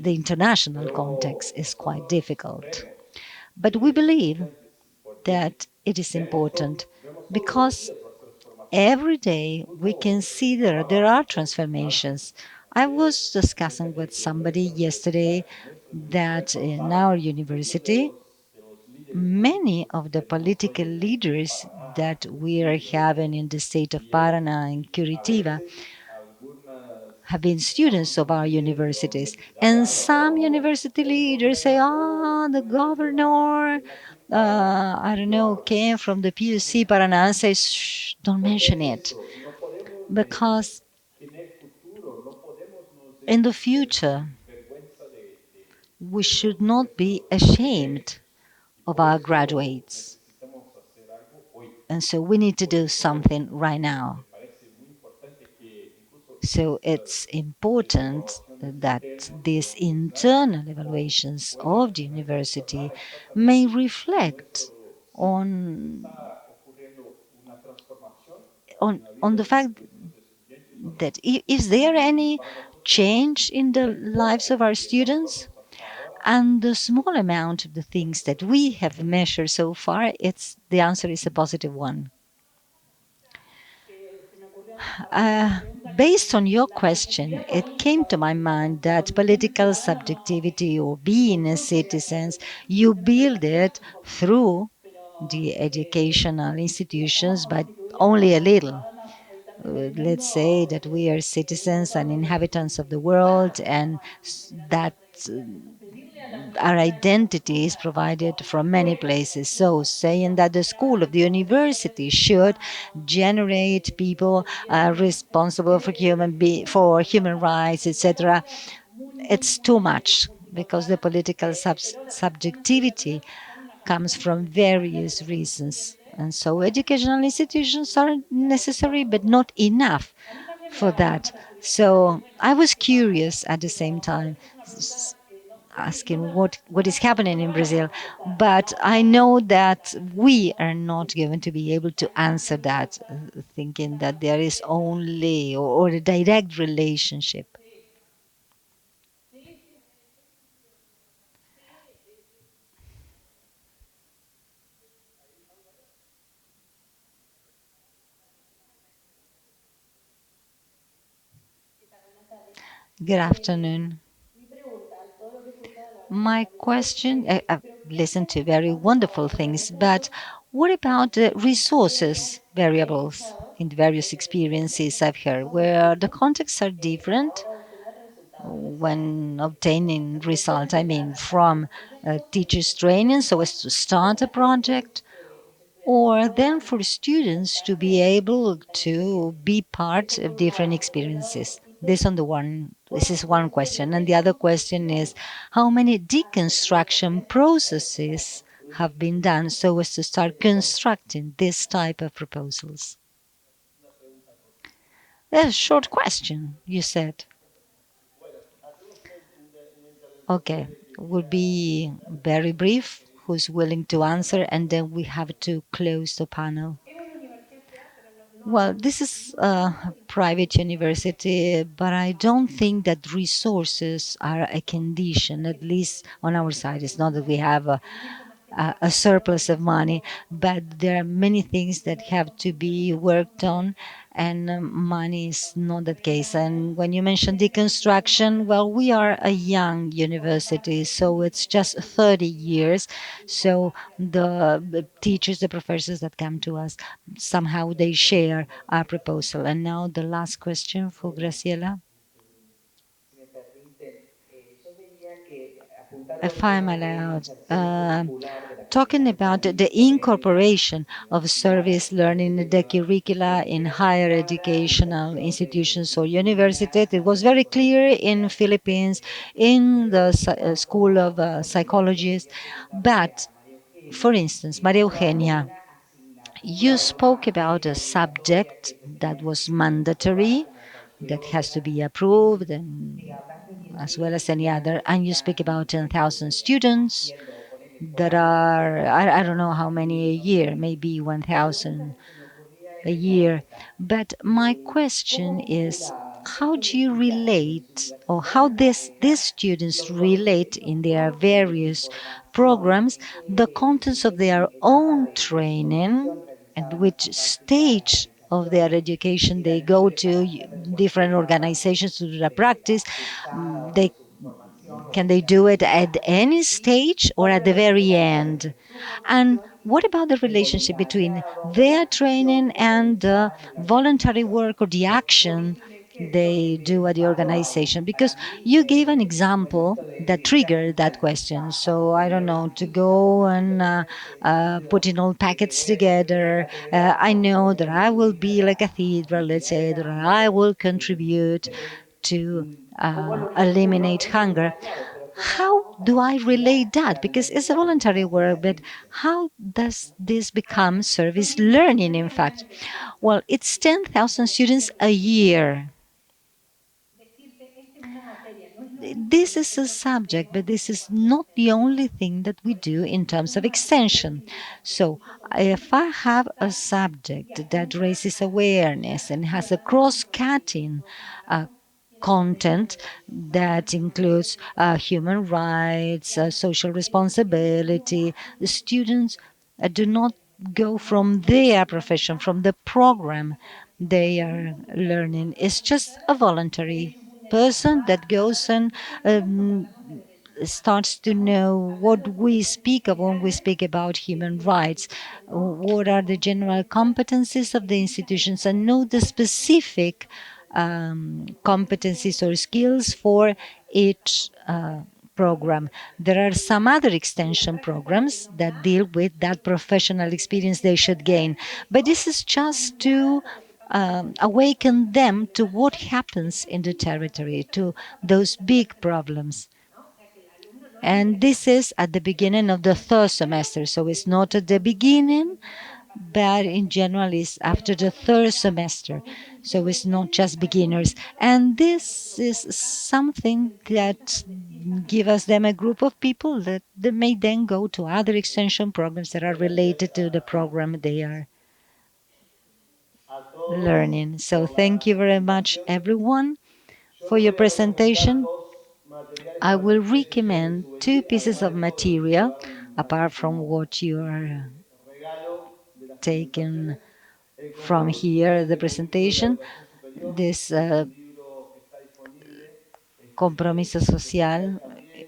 international context is quite difficult. But we believe that it is important because every day we can see there are transformations. I was discussing with somebody yesterday that in our university, many of the political leaders that we are having in the state of Paraná and Curitiba have been students of our universities. And some university leaders say, the governor, I don't know, came from the PUC Paraná and says, shh, don't mention it. Because in the future, we should not be ashamed of our graduates. And so we need to do something right now. So it's important that these internal evaluations of the university may reflect on the fact that is there any change in the lives of our students? And the small amount of the things that we have measured so far, the answer is a positive one. Based on your question, it came to my mind that political subjectivity or being a citizen, you build it through the educational institutions, but only a little. Let's say that we are citizens and inhabitants of the world, and that our identity is provided from many places. So saying that the school of the university should generate people responsible for human rights, etc., it's too much. because the political subjectivity comes from various reasons. And so educational institutions are necessary, but not enough for that. So I was curious at the same time, asking what is happening in Brazil. But I know that we are not going to be able to answer that, thinking that there is only or a direct relationship. Good afternoon. My question, I've listened to very wonderful things, but what about the resources variables in the various experiences I've heard, where the contexts are different when obtaining results? I mean, from teachers' training so as to start a project, or then for students to be able to be part of different experiences. This is one question, and the other question is how many deconstruction processes have been done so as to start constructing this type of proposals. A short question, you said. Okay, would be very brief. Who's willing to answer, and then we have to close the panel. Well, this is a private university, but I don't think that resources are a condition, at least on our side. It's not that we have a surplus of money, but there are many things that have to be worked on, and money is not that case. And when you mention deconstruction, well, we are a young university, so it's just 30 years. So the teachers, the professors that come to us, somehow they share our proposal. And now the last question for Graciela. If I'm allowed, talking about the incorporation of service learning in the curricula in higher educational institutions or universities, it was very clear in Philippines, in the School of Psychologists. But, for instance, Maria Eugenia, you spoke about a subject that was mandatory, that has to be approved, and as well as any other, and you speak about 10,000 students that are, I don't know how many a year, maybe 1,000 a year. But my question is, how do you relate, or how these students relate in their various programs, the contents of their own training, and which stage of their education they go to different organizations to do the practice? They Can they do it at any stage or at the very end? And what about the relationship between their training and the voluntary work or the action they do at the organization? Because you gave an example that triggered that question. So I don't know, to go and putting all packets together. I know that I will be like a cathedral, let's say, that I will contribute to eliminate hunger. How do I relate that? Because it's a voluntary work, but how does this become service learning, in fact? Well, it's 10,000 students a year. This is a subject, but this is not the only thing that we do in terms of extension. So if I have a subject that raises awareness and has a cross-cutting content that includes human rights, social responsibility, the students do not go from their profession, from the program they are learning. It's just a voluntary person that goes and starts to know what we speak of when we speak about human rights, what are the general competencies of the institutions, and know the specific competencies or skills for each program. There are some other extension programs that deal with that professional experience they should gain, but this is just to awaken them to what happens in the territory, to those big problems. And this is at the beginning of the third semester, so it's not at the beginning, but in general is after the third semester, so it's not just beginners. And this is something that give us them a group of people that they may then go to other extension programs that are related to the program they are learning. So thank you very much, everyone, for your presentation. I will recommend two pieces of material, apart from what you are taking from here, the presentation. This Compromiso Social,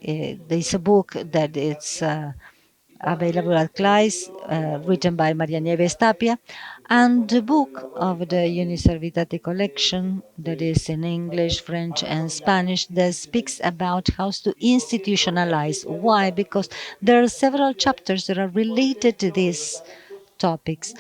there's a book that it's available at CLAYSS, written by María Nieves Tapia, and the book of the Uniservitate collection that is in English, French, and Spanish that speaks about how to institutionalize. Why? Because there are several chapters that are related to this topics.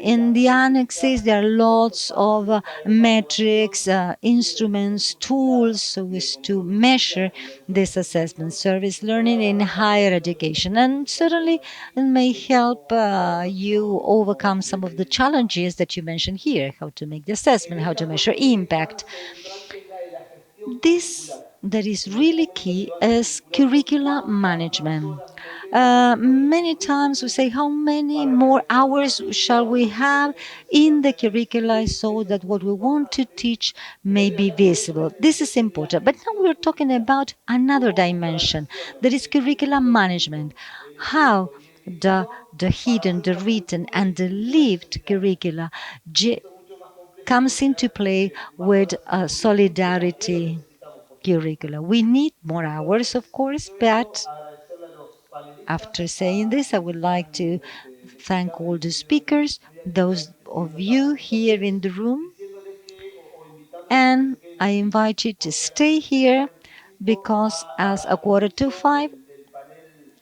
In the annexes, there are lots of metrics, instruments, tools so as to measure this assessment, service learning in higher education. And certainly it may help you overcome some of the challenges that you mentioned here, how to make the assessment, how to measure impact. This that is really key is curricular management. Many times we say, how many more hours shall we have in the curricula so that what we want to teach may be visible? This is important. But now we're talking about another dimension, that is curricular management. How the hidden, the written, and the lived curricula comes into play with solidarity curricula. We need more hours, of course, but after saying this, I would like to thank all the speakers, those of you here in the room, and I invite you to stay here because as a 4:45,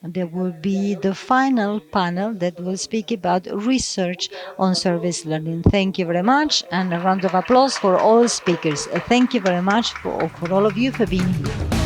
there will be the final panel that will speak about research on service learning. Thank you very much, and a round of applause for all speakers. Thank you very much for all of you for being here.